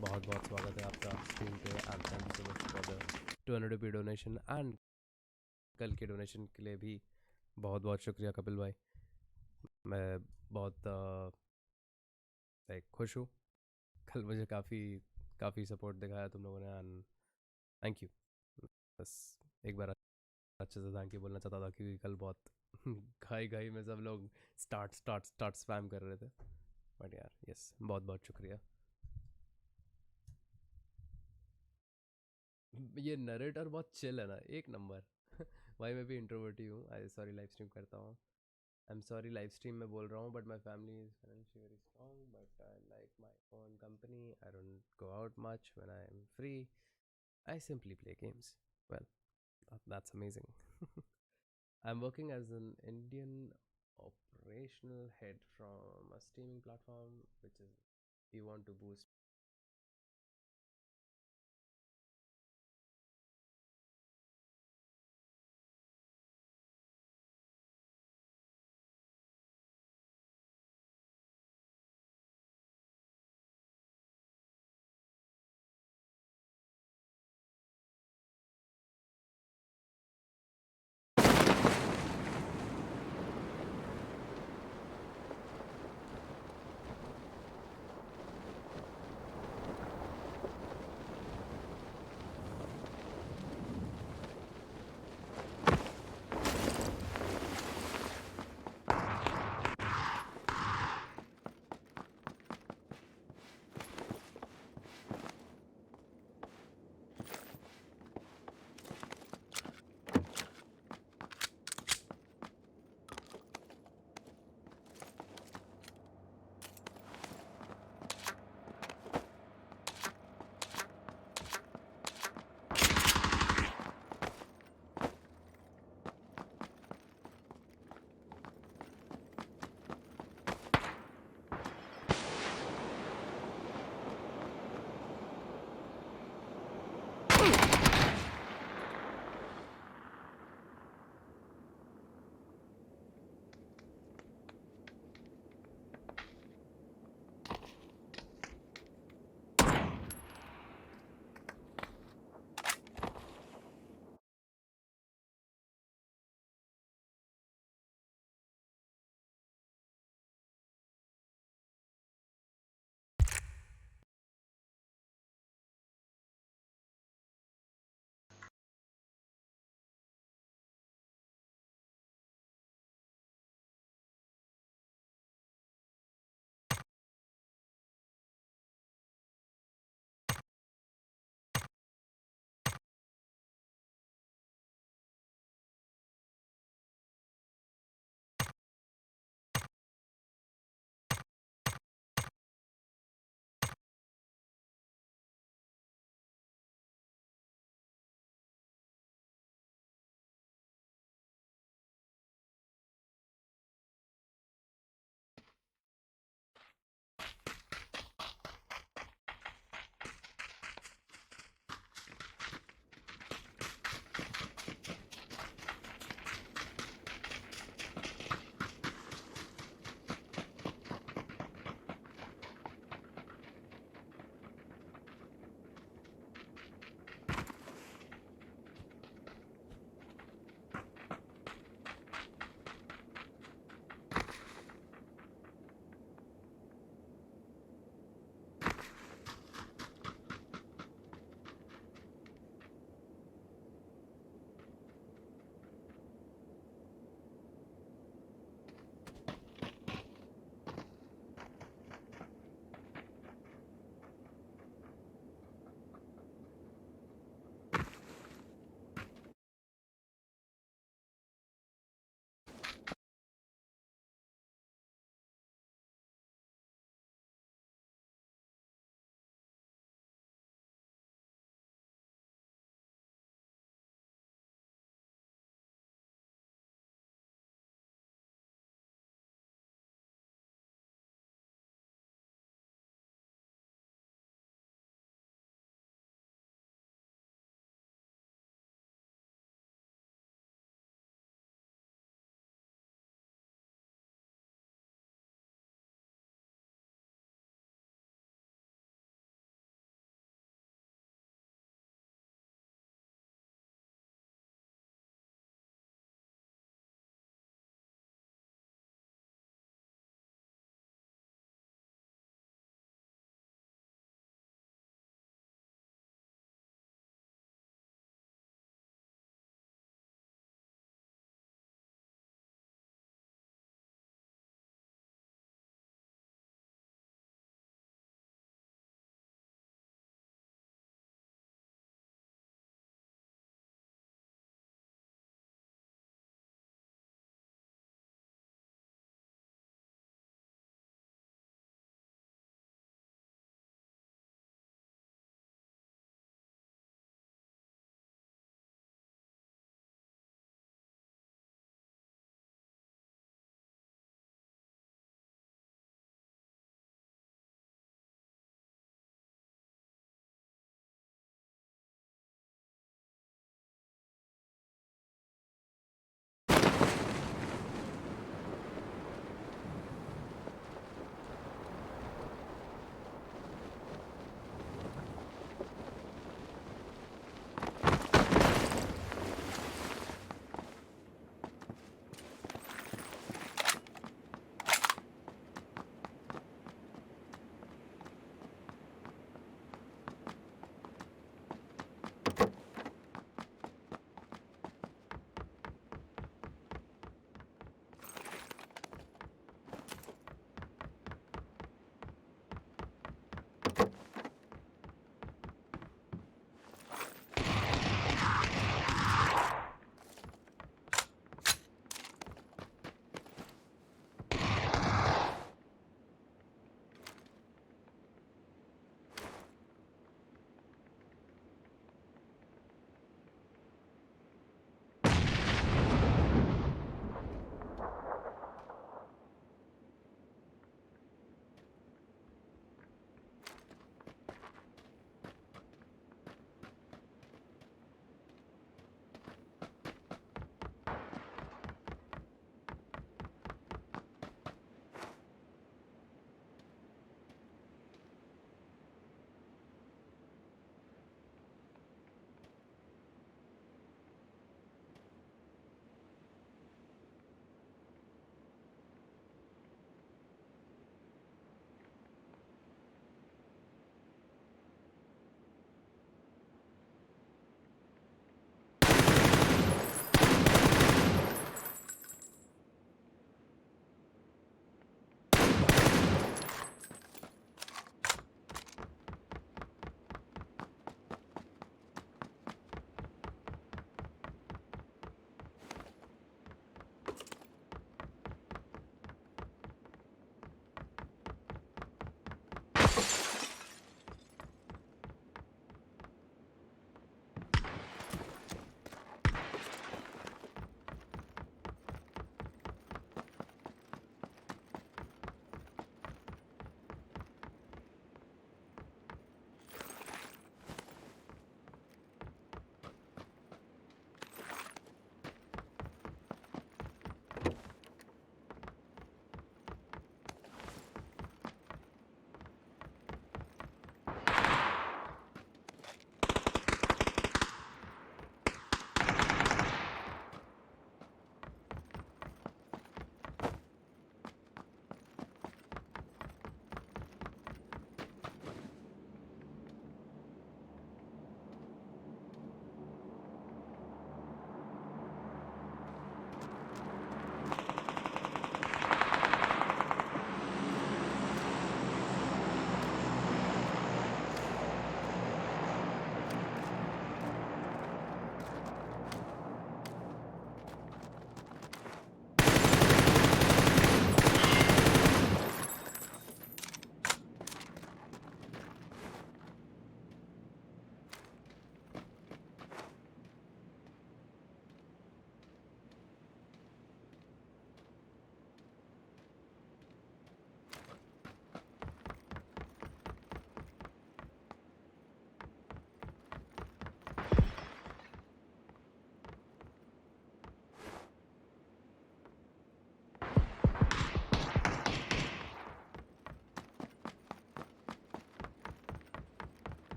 बहुत बहुत स्वागत है आपका stream पे and thank you so much for the 200 रुपये donation and कल के donation के लिए भी बहुत बहुत शुक्रिया कपिल भाई। मैं बहुत खुश हूँ, कल मुझे काफ़ी सपोर्ट दिखाया तुम लोगों ने एंड थैंक यू। बस एक बार अच्छे से थैंक यू बोलना चाहता था क्योंकि कल बहुत घाई में सब लोग स्टार्ट स्पैम कर रहे थे, बट यार यस बहुत बहुत शुक्रिया। ये नरेटर बहुत चिल है ना, एक नंबर भाई मैं भी इंट्रोवर्ट ही हूँ। आई सॉरी लाइव स्ट्रीम करता हूँ, I am sorry live stream में बोल रहा हूँ, but my family is financially very strong but I like my own company, I don't go out much when I am free, I simply play games. Well that's amazing. I'm working as an Indian operational head from a streaming platform which is we want to boost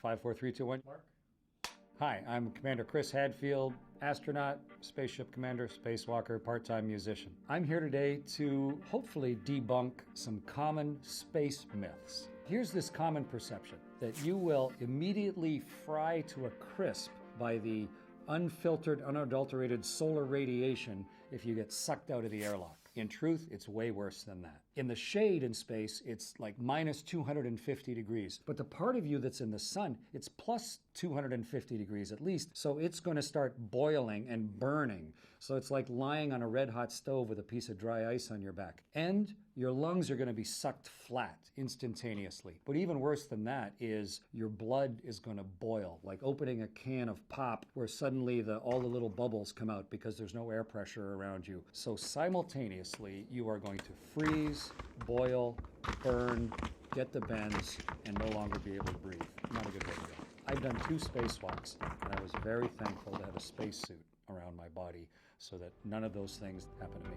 5, 4, 3, 2, 1. Mark. Hi, I'm Commander Chris Hadfield, astronaut, spaceship commander, spacewalker, part-time musician. I'm here today to hopefully debunk some common space myths. Here's this common perception that you will immediately fry to a crisp by the unfiltered, unadulterated solar radiation if you get sucked out of the airlock. In truth, it's way worse than that. In the shade in space, it's like minus 250 degrees. But the part of you that's in the sun, it's plus 250 degrees at least. So it's going to start boiling and burning. So it's like lying on a red hot stove with a piece of dry ice on your back. And your lungs are going to be sucked flat instantaneously. But even worse than that is your blood is going to boil, like opening a can of pop where suddenly all the little bubbles come out because there's no air pressure around you. So simultaneously, you are going to freeze, boil, burn, get the bends, and no longer be able to breathe. Not a good way to go. I've done 2 spacewalks, and I was very thankful to have a spacesuit around my body so that none of those things happen to me.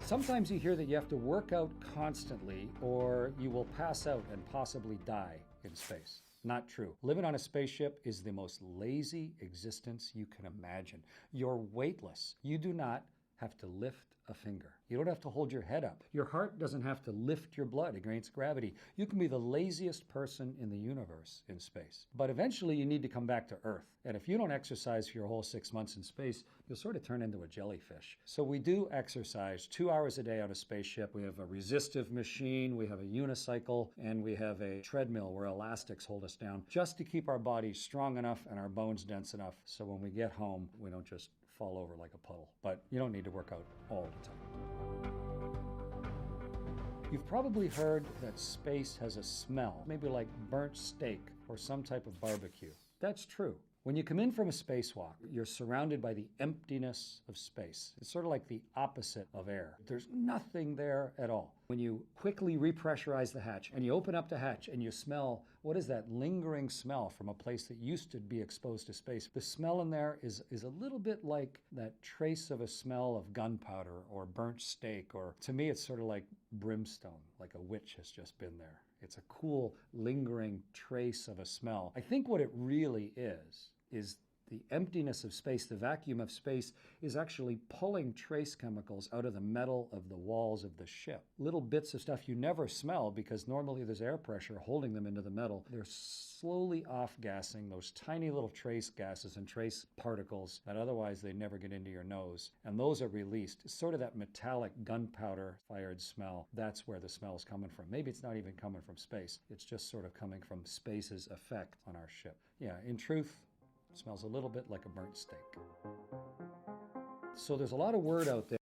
Sometimes you hear that you have to work out constantly or you will pass out and possibly die in space. Not true. Living on a spaceship is the most lazy existence you can imagine. You're weightless. You do not have to lift a finger. You don't have to hold your head up. Your heart doesn't have to lift your blood against gravity. You can be the laziest person in the universe in space. But eventually you need to come back to Earth. And if you don't exercise for your whole 6 months in space, you'll sort of turn into a jellyfish. So we do exercise 2 hours a day on a spaceship. We have a resistive machine, we have a unicycle, and we have a treadmill where elastics hold us down just to keep our bodies strong enough and our bones dense enough so when we get home, we don't just fall over like a puddle. But you don't need to work out all the time. You've probably heard that space has a smell, maybe like burnt steak or some type of barbecue. That's true. When you come in from a spacewalk, you're surrounded by the emptiness of space. It's sort of like the opposite of air. There's nothing there at all. When you quickly repressurize the hatch and you open up the hatch and you smell, what is that lingering smell from a place that used to be exposed to space? The smell in there is a little bit like that trace of a smell of gunpowder or burnt steak, or to me it's sort of like brimstone, like a witch has just been there. It's a cool, lingering trace of a smell. I think what it really is the emptiness of space, the vacuum of space, is actually pulling trace chemicals out of the metal of the walls of the ship. Little bits of stuff you never smell because normally there's air pressure holding them into the metal. They're slowly off-gassing those tiny little trace gases and trace particles that otherwise they never get into your nose. And those are released. It's sort of that metallic gunpowder-fired smell. That's where the smell is coming from. Maybe it's not even coming from space. It's just sort of coming from space's effect on our ship. Yeah, in truth, it smells a little bit like a burnt steak. So there's a lot of word out there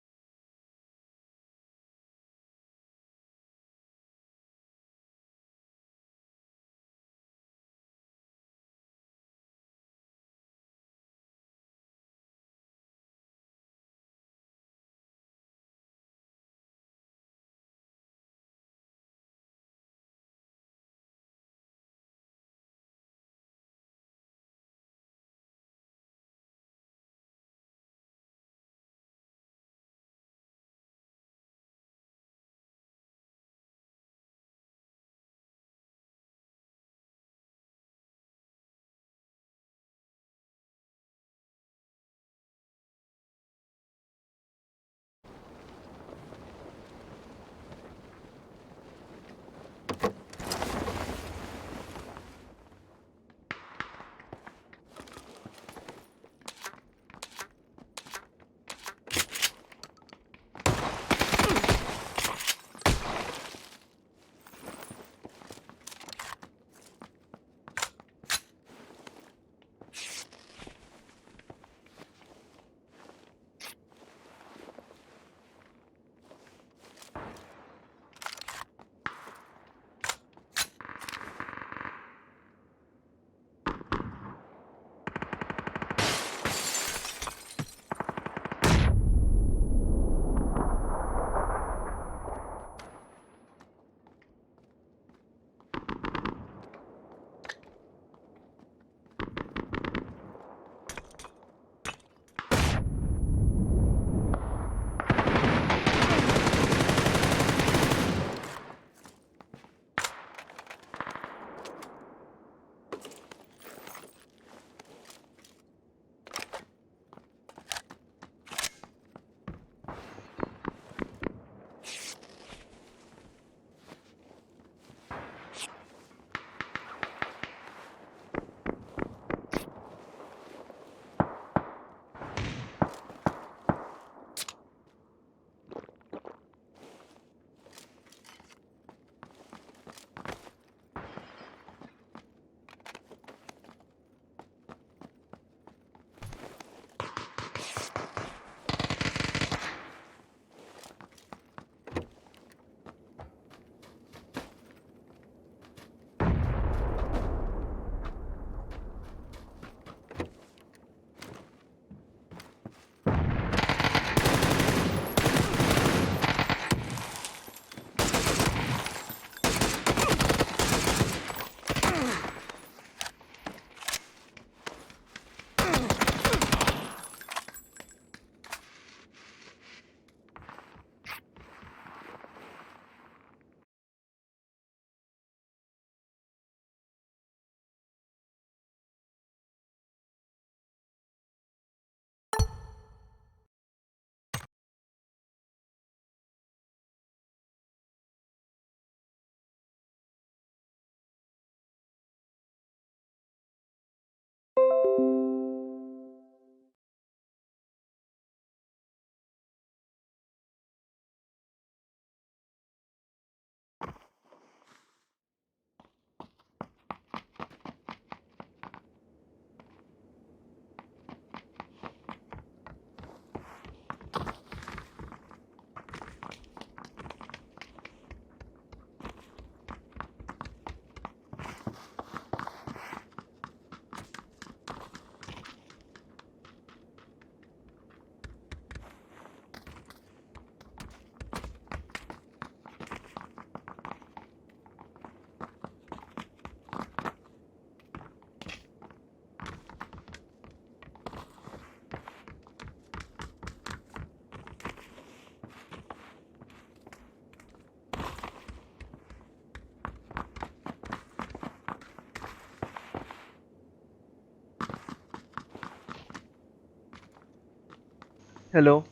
hello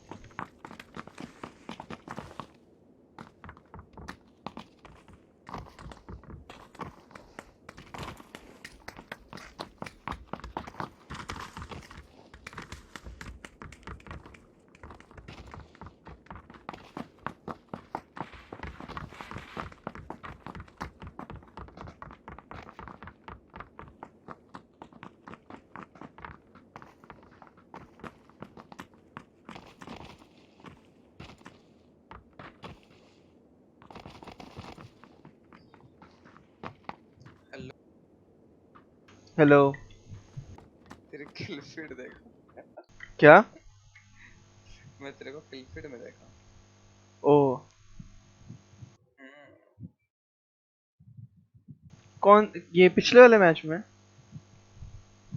hello तेरे kill feed देखा क्या मैं तेरे को kill feed में देखा ओ कौन ये पिछले वाले मैच में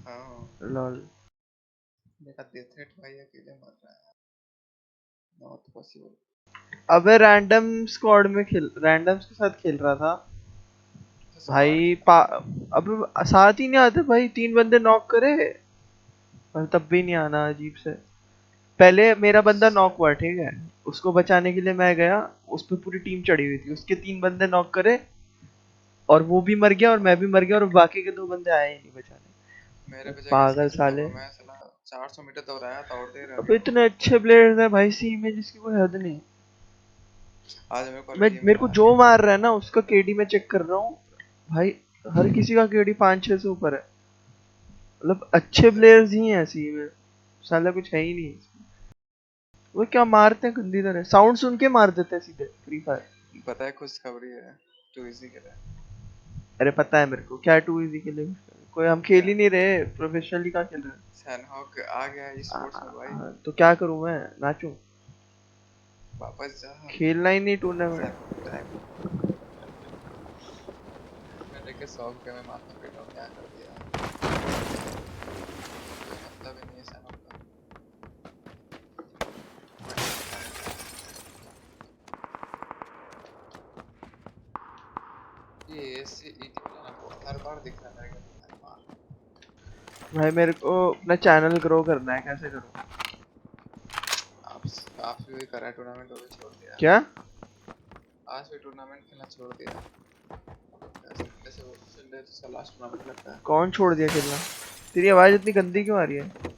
हाँ लॉल देखा डेथनेट भाई अकेले मर रहा है नॉट पॉसिबल अबे रैंडम स्क्वाड में खेल रैंडम्स के साथ खेल रहा था भाई अब साथ ही नहीं आते भाई 3 बंदे नॉक करे और तब भी नहीं आना अजीब से पहले मेरा बंदा नॉक हुआ ठीक है उसको बचाने के लिए मैं गया उस पे पूरी टीम चढ़ी हुई थी उसके 3 बंदे नॉक करे और वो भी मर गया और मैं भी मर गया और बाकी के 2 बंदे आए ही नहीं बचाने मेरे पे जाके पागल स्केच साले मैं साला 400 मीटर दौड़ाया था और दे रहा अब इतने अच्छे प्लेयर्स हैं भाई सी में जिसकी कोई हद नहीं आज मेरे को मेरे को जो मार रहा है ना उसका केडी में चेक कर रहा हूँ भाई हर किसी का केडी 5-6 से ऊपर है मतलब अच्छे प्लेयर्स ही हैं सी में साला कुछ है ही नहीं वो क्या मारते हैं गंदी तरह साउंड सुन के मार देते हैं सीधे फ्री फायर पता है खुशखबरी है टू इजी के लिए अरे पता है मेरे को क्या टू इजी के लिए कोई हम खेल ही नहीं रहे प्रोफेशनली कहाँ खेल रहे हैं सैनहॉक आ गया ई स्पोर्ट्स में भाई तो क्या करूं मैं नाचूं वापस जा खेलना ही नहीं टूर्नामेंट मैंने के 100 रुपए में माथा पीटा क्या कर दिया मतलब ही नहीं है सैनहॉक का ये ऐसे ईटी वाला ना हर बार दिख रहा है मेरे को हर बार भाई मेरे को अपना चैनल ग्रो करना है कैसे करूं आप भी करा टूर्नामेंट वो भी छोड़ दिया क्या आज भी टूर्नामेंट खेलना छोड़ दिया संडे से संडे से लास्ट टूर्नामेंट लगता है कौन छोड़ दिया खेलना तेरी आवाज इतनी गंदी क्यों आ रही है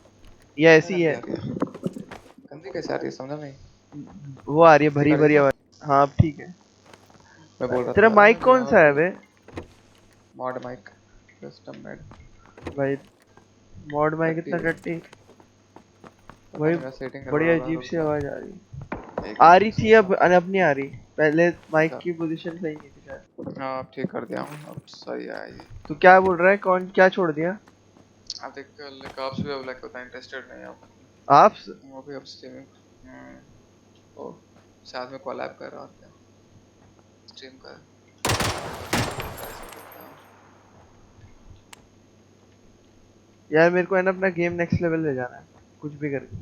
या ऐसी ही है गंदी कैसे आ रही है समझा नहीं वो आ रही है भरी भरी आवाज हाँ अब ठीक है मैं बोल रहा तेरा था माइक कौन सा है बे मॉड माइक कस्टम मेड भाई मॉड माइक इतना टट्टी भाई बड़ी अजीब सी आवाज आ रही थी अब नहीं आ रही पहले माइक की पोजीशन सही नहीं थी शायद हाँ अब ठीक कर दिया हूँ अब सही है ये तो क्या बोल रहा है कौन क्या छोड़ दिया आप देख लाइक आपस भी अब लाइक उतना इंटरेस्टेड नहीं है आप वो भी अब स्ट्रीमिंग ओ साथ में कोलैब कर रहा था स्ट्रीम कर यार मेरे को है ना अपना गेम नेक्स्ट लेवल ले जाना है कुछ भी करके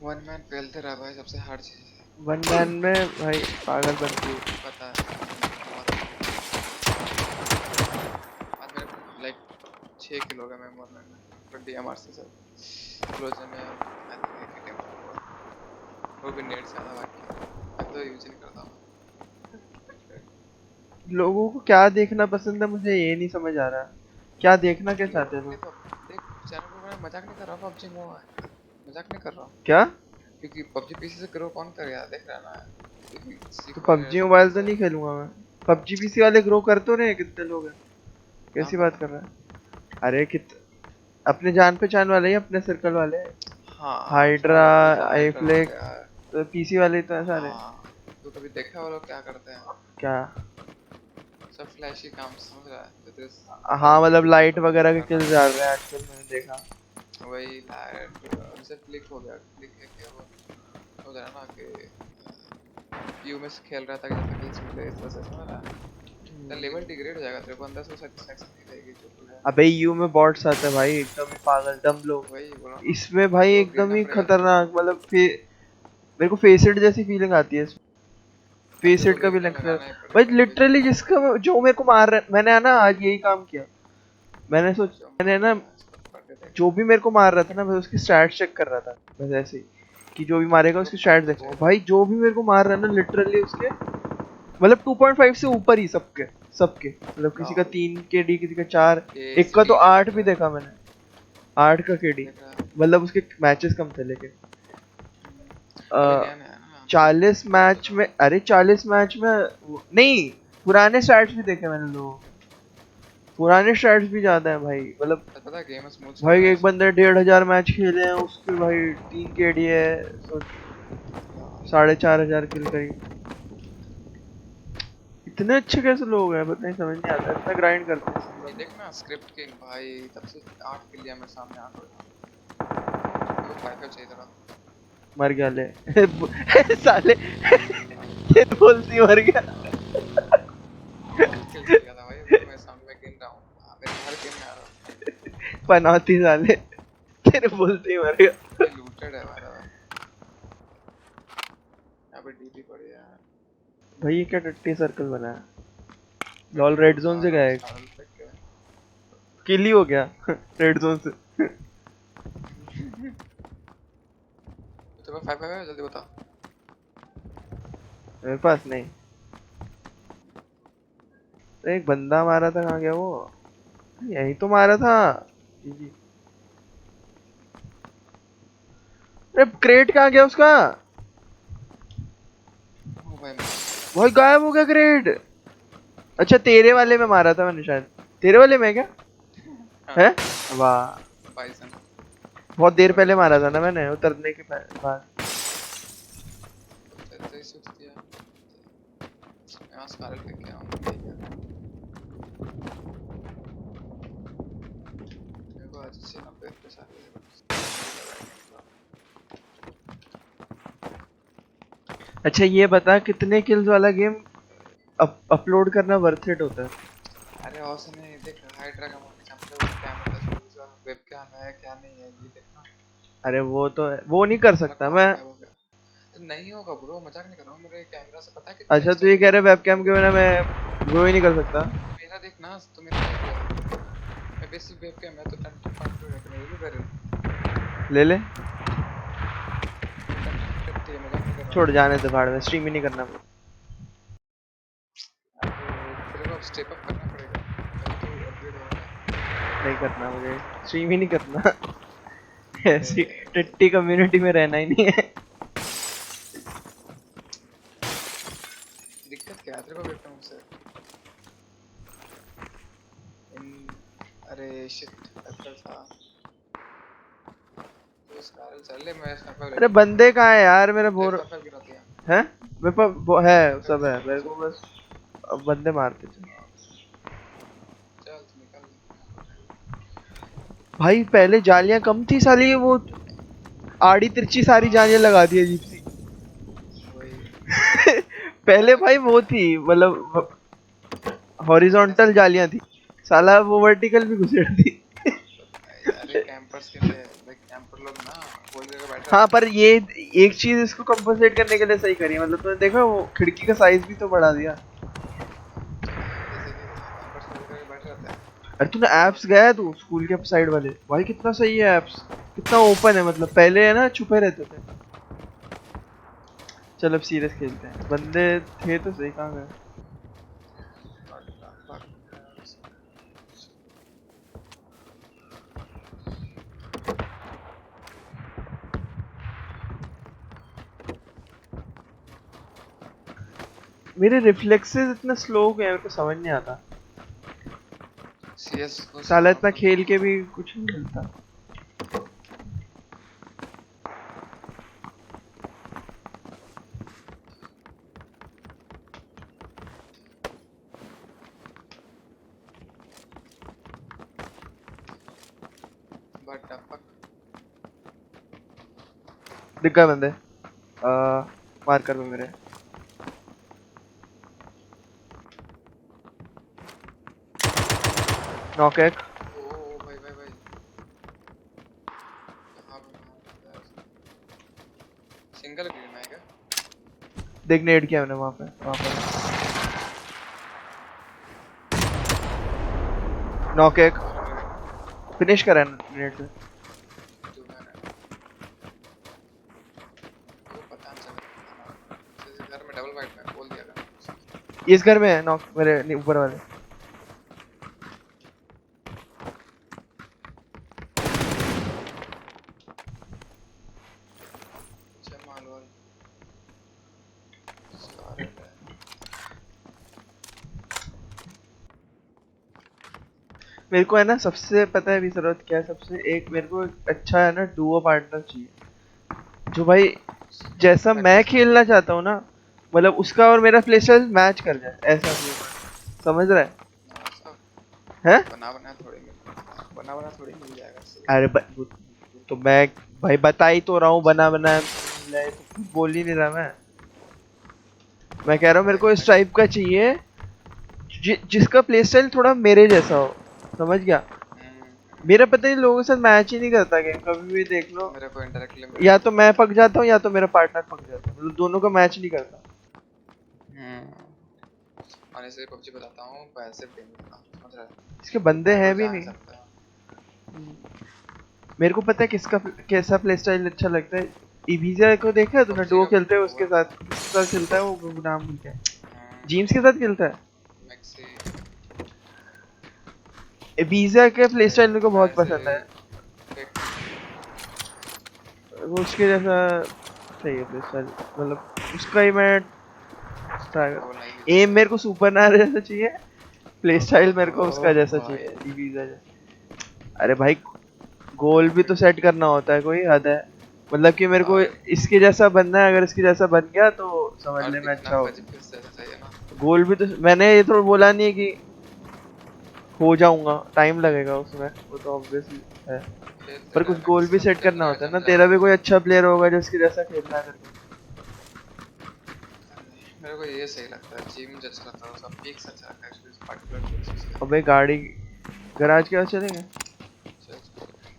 वन मैन पेलते रहा भाई सबसे हार्ड चीज है वन मैन में भाई पागल बनती है पता है आज मेरे लाइक 6 किलो का मैं वन मैन में पर डीएमआर से सब क्लोजर में आई थिंक एक ही टेम्पो हुआ वो भी नेट से आधा बाकी मैं तो यूज नहीं करता हूँ लोगों को क्या देखना पसंद है मुझे ये नहीं समझ आ रहा क्या देखना क्या चाहते हैं लोग देख चैनल पे मैं मजाक नहीं कर रहा पबजी में मजाक नहीं कर रहा क्या क्योंकि पबजी पीसी से ग्रो कौन कर यार देख रहा ना तो पबजी मोबाइल तो नहीं खेलूंगा मैं पबजी पीसी वाले ग्रो कर तो रहे हैं कितने लोग हैं कैसी बात कर रहा है अरे अपने जान पहचान वाले ही अपने सर्कल वाले हाँ हाइड्रा आईफ्लेक तो पीसी वाले तो ऐसा रहे तो कभी देखा वो लोग क्या करते हैं क्या सब फ्लैशी काम समझ रहा है हाँ मतलब लाइट वगैरह के किल जा रहे हैं आजकल मैंने देखा वही लाइट जैसे क्लिक हो गया क्लिक है क्या वो हो रहा ना कि यू में खेल रहा था कि जब किल्स मिले इस तरह से समझ रहा तो लेवल डिग्रेड हो जाएगा तेरे को अंदर से सेटिस्फैक्शन नहीं रहेगी जो अबे यू में बॉट्स आते हैं भाई एकदम ही पागल डम लोग इसमें भाई एकदम ही खतरनाक मतलब मेरे को फेसेट जैसी फीलिंग आती है फेसेट का भी लगता है भाई लिटरली जिसका जो मेरे को मार रहा है मैंने ना आज यही काम किया मैंने ना जो भी मेरे को मार रहा था ना मैं उसकी स्टैट्स चेक कर रहा था बस ऐसे ही कि जो भी मारेगा उसकी स्टैट्स देखो भाई, जो भी मेरे को मार रहा है ना लिटरली उसके मतलब 2.5 से ऊपर ही सबके सबके मतलब किसी का 3 केडी, किसी का 4, एक का तो 8 भी देखा मैंने, 8 का केडी, मतलब उसके मैचेस कम थे लेकिन 40 मैच में, अरे 40 मैच में नहीं, पुराने स्टैट्स भी देखे मैंने लोग, पुराने स्टैट्स भी ज्यादा है भाई, मतलब पता है गेम स्मूथ भाई एक बंदे 1500 मैच खेले हैं उसके भाई 3 केडी है, 4500 किल करी, इतने अच्छे कैसे लोग हैं पता नहीं, समझ नहीं आता, इतना ग्राइंड करते हैं सब ये लोग। देख ना स्क्रिप्ट किंग भाई, तब से 8 किल लिया मेरे सामने आ गया, तो 5 चाहिए था, मर गया ले साले ये बोलती मर गया किल लिया था भाई, वो मेरे सामने मैं गिन रहा हूं, मेरे हर गेम में आ रहा पनौती साले तेरे बोलते ही मर गया, ये लूटेड है हमारा, यहां पे डीपी पड़ी है भाई ये क्या टट्टी सर्कल बना है, लॉल रेड जोन से गया, किल ही हो गया रेड जोन से तो 5 है, जल्दी बता, मेरे पास नहीं, एक बंदा मारा था, कहाँ गया वो, यही तो मारा था, अरे क्रेट कहाँ गया उसका, भाई गायब हो गया क्रेट, अच्छा तेरे वाले में मारा था मैंने शायद, तेरे वाले में क्या है, वाह बहुत देर पहले मारा था ना मैंने उतरने के बाद, अच्छा ये बता कितने किल्स वाला गेम अपलोड करना वर्थ इट होता है, अरे औसम नहीं देख, हाइड्रा का मोड चैंपियन कैमरा वेबकैम है क्या नहीं है ये देखना, अरे वो तो है, वो नहीं कर सकता मैं, नहीं होगा ब्रो, मजाक नहीं कर रहा हूं, मेरे कैमरा से पता है कि अच्छा तू ये कह रहे वेबकैम के बिना मैं वो ही नहीं कर सकता, मेरा देखना तो मेरा मैं बेसिक वेबकैम है तो 10.2 है, मेरे भी करे ले ले छोड़ जाने दे भाड़ में, स्ट्रीम ही नहीं करना, तेरे को स्टेप अप करना पड़ेगा, तो अपग्रेड होगा, नहीं करना मुझे, स्ट्रीम ही नहीं करना ऐसी टट्टी कम्युनिटी में रहना ही नहीं है, दिक्कत क्या है तेरे को वेबकैम से, अरे शिट एप्पल था तो स्कारल चल ले, मैं स्नाइपर, अरे बंदे कहाँ है यार मेरे बोर है, मेरे पास है सब है, मेरे को बस अब बंदे मारते चल, भाई पहले जालियां कम थी साली, वो आड़ी तिरछी सारी जालियां लगा दी अजीब सी पहले भाई वो थी मतलब हॉरिजॉन्टल जालियां थी, साला वो वर्टिकल भी घुसेड़ दी अरे कैंपर्स के लिए लाइक कैंपर लोग ना कोई जगह बैठ, हाँ पर ये एक चीज इसको कंपनसेट करने के लिए सही करी, मतलब तुमने देखा वो खिड़की का साइज भी तो बढ़ा दिया, अरे तूने एप्स गया है तू स्कूल के साइड वाले, भाई कितना सही है एप्स, कितना ओपन है, मतलब पहले है ना छुपे रहते थे, चल अब सीरियस खेलते हैं, बंदे थे तो सही, कहाँ गए, मेरे रिफ्लेक्सेस इतने स्लो हो गए मेरे को समझ नहीं आता, साला इतना खेल के भी कुछ नहीं मिलता, दिख गए बंदे, मार कर दो मेरे, नॉक एक, भाई भाई भाई सिंगल ग्रीन है क्या, देख नेट किया मैंने वहाँ पे नॉक एक, फिनिश करा नेट से, इस घर में है नॉक मेरे ऊपर वाले। मेरे को है ना सबसे पता है भी जरूरत क्या है, सबसे एक मेरे को अच्छा है ना डुओ पार्टनर चाहिए जो भाई जैसा मैं खेलना चाहता हूँ ना, मतलब उसका और मेरा प्ले स्टाइल मैच कर जाए, ऐसा समझ रहा है? बना थोड़ी मिल जाएगा। अरे तो मैं भाई बता ही तो रहा हूँ, बना बोल ही नहीं रहा मैं कह रहा हूँ मेरे को इस टाइप का चाहिए जिसका प्ले स्टाइल थोड़ा मेरे जैसा हो, समझ गया? मेरा पता नहीं लोगों के साथ मैच ही नहीं करता गेम, कभी भी देख लो मेरे को इंडायरेक्टली या तो मैं पक जाता हूँ या तो मेरा पार्टनर पक जाता है, मतलब दोनों का मैच नहीं करता। और ऐसे पबजी बताता हूँ पैसे समझ रहा है? इसके बंदे हैं भी नहीं। मेरे को पता है किसका कैसा प्ले स्टाइल अच्छा लगता है। इबीजा को देखा है तूने? डो खेलते है उसके साथ खेलता है वो, नाम भूल गया, जीम्स के साथ खेलता है। इबीजा के प्ले स्टाइल मेरे को बहुत पसंद है, वो उसके जैसा सही है प्ले स्टाइल, मतलब उसका ही मैं एम मेरे को सुपर नार जैसा चाहिए, प्ले स्टाइल मेरे को उसका जैसा चाहिए, इबीजा जैसा। अरे भाई गोल भी तो सेट करना होता है, कोई हद है, मतलब कि मेरे को इसके जैसा बनना है, अगर इसके जैसा बन गया तो समझने में अच्छा हो। गोल भी तो मैंने ये तो बोला नहीं है कि हो जाऊंगा, टाइम लगेगा उसमें, वो तो ऑब्वियसली है, पर कुछ गोल भी सेट करना होता है ना। तेरा भी कोई अच्छा प्लेयर होगा जो इसके जैसा खेलना है। मेरे को ये सही लगता है, जिम अच्छा लगता है, उसका पिक्स अच्छा लगता है, इस पर्टिकुलर। अबे गाड़ी गैराज के पास चलेंगे।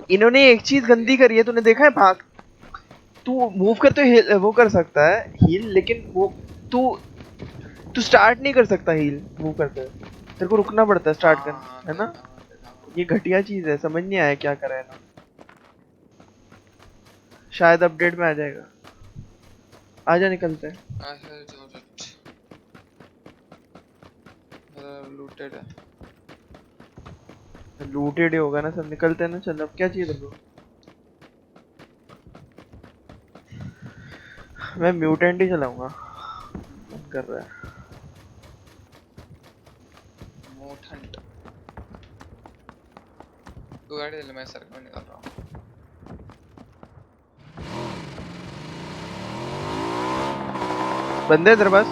इन्होंने एक चीज गंदी करी है, तूने देखा है? भाग तू मूव करते वो कर सकता है हील, लेकिन वो तू स्टार्ट नहीं कर सकता हील मूव करते, तेरे को रुकना पड़ता है स्टार्ट करना, है ना? ये घटिया चीज है, समझ नहीं आया क्या करा है ना, शायद अपडेट में आ जाएगा। आजा निकलते हैं। लूटेड है, लूटेड ही होगा ना सब, निकलते हैं ना। चल अब क्या चाहिए तेरे को? मैं म्यूटेंट ही चलाऊंगा, मन कर रहा है। मोठंट तू गाड़ी ले, मैं सड़क में निकल रहा हूँ। बंदे तेरे पास?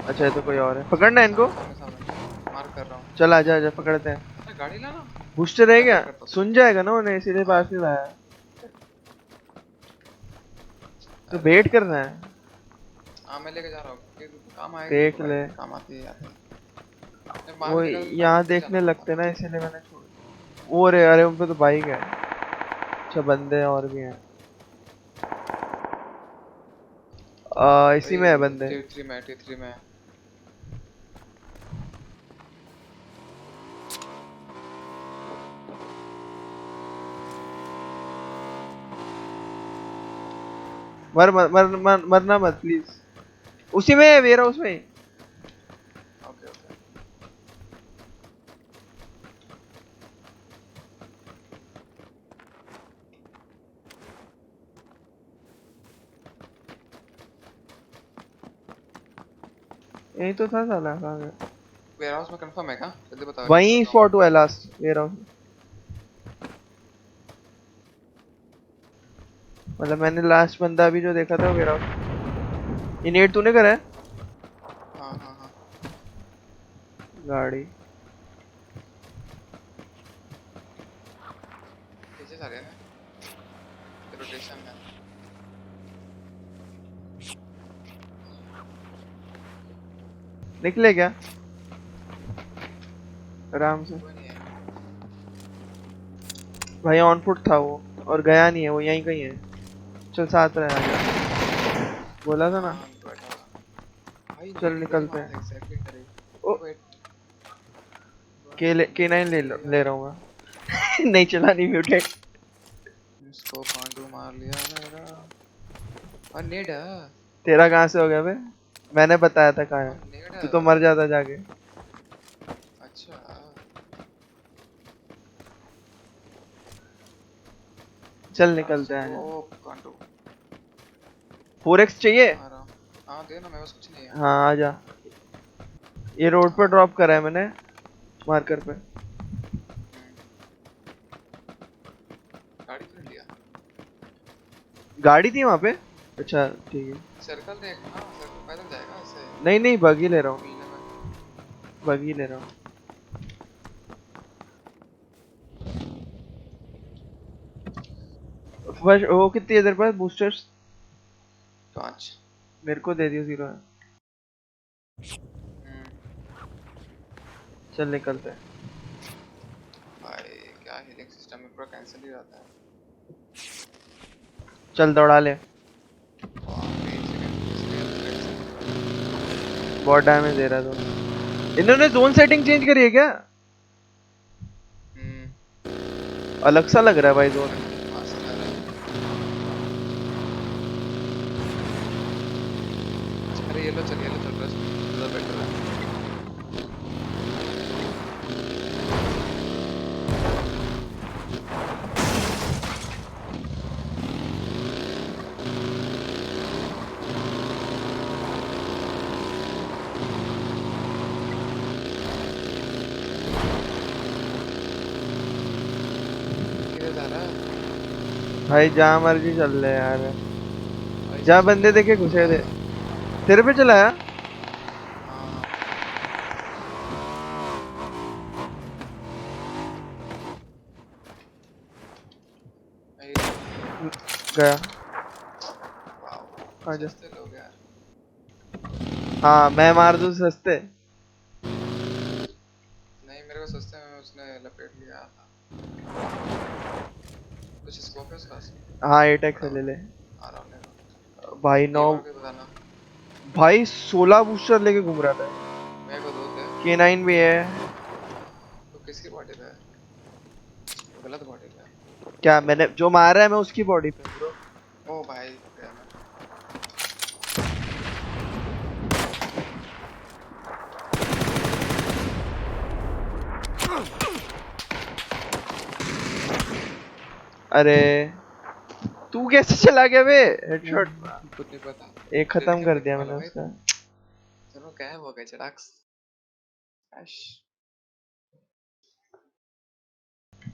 अच्छा ये तो कोई और है, पकड़ना है इनको। मार कर रहा हूँ, चल आजा आजा पकड़ते हैं। गाड़ी लाना बूस्टर है क्या? सुन जाएगा ना उन्हें, इसीलिए पास नहीं लाया, तो वेट करना है। हाँ मैं लेके जा रहा हूँ, काम आएगा, देख ले, काम आती है वो यहाँ देखने लगते ना, इसीलिए मैंने छोड़। वो रे, अरे उन पे तो बाइक है। अच्छा बंदे और भी हैं, इसी में है बंदे। T3 में मरना मत प्लीज। उसी में है वेरा, उसमें। ओके यही तो था साला, कहाँ गया? वेयरहाउस में कंफर्म है क्या? जल्दी बताओ। वहीं फोटो है लास्ट वेयरहाउस, मतलब मैंने लास्ट बंदा भी जो देखा था वो वेयरहाउस। इनेट तूने करा है? हाँ गाड़ी पीछे सारे हैं रोटेशन में। निकले क्या? आराम से भाई, ऑन फुट था वो और गया नहीं है, वो यहीं कहीं है। चल साथ रहे, बोला था ना। चल निकलते हैं। K9 ले रहा हूँ मैं। नहीं चला नहीं म्यूटेट। इसको पांडू मार लिया मेरा। और नेड तेरा कहाँ से हो गया बे? मैंने बताया था कहाँ है, तू तो मर जाता जाके। अच्छा चल निकलते हैं। स्कोप कांटो 4x चाहिए? आ रहा हूँ। हाँ दे ना, मेरे पास कुछ नहीं है। हाँ आजा, ये रोड पर ड्रॉप करा है मैंने मार्कर पे। गाड़ी क्यों नहीं लिया? गाड़ी थी वहाँ पे? अच्छा ठीक है। सर्कल देख ना, सर्कल पैदल जाएगा ऐसे। नहीं नहीं बगी ले रहा हूँ, मिलने में बगी ले रहा हूँ। बस वो कितनी है तेरे पास बूस्टर्स? 5 मेरे को दे दियो 0 है। चल निकलते हैं। भाई क्या हीलिंग सिस्टम में पूरा कैंसिल ही रहता है। चल दौड़ा ले। बहुत डैमेज दे रहा है तो। इन्होंने जोन सेटिंग चेंज करी है क्या? अलग सा लग रहा है भाई जोन। अरे ये लो चल रहा है बेटर है। भाई जहाँ मर्जी चल ले यार, जहाँ बंदे देखे घुसे थे। तेरे पे चलाया? गया। आजा। सस्ते लोग यार। हाँ मैं मार दूँ सस्ते? नहीं मेरे को सस्ते में उसने लपेट लिया था। कुछ स्कोप है उसका? हाँ 8x ले ले। आ रहा हूँ भाई 9 बताना। भाई 16 बूस्टर लेके घूम रहा था। मेरे को 2 थे। K9 भी है। तो किसकी बॉडी पे है? गलत बॉडी पे है। क्या मैंने जो मारा है मैं उसकी बॉडी पे ब्रो। ओ भाई गया मैं। अरे तू कैसे चला गया बे? हेडशॉट। कुछ नहीं पता। एक खत्म कर दिया मैंने उसका। चलो गायब हो गए चड़ाक्स। ऐश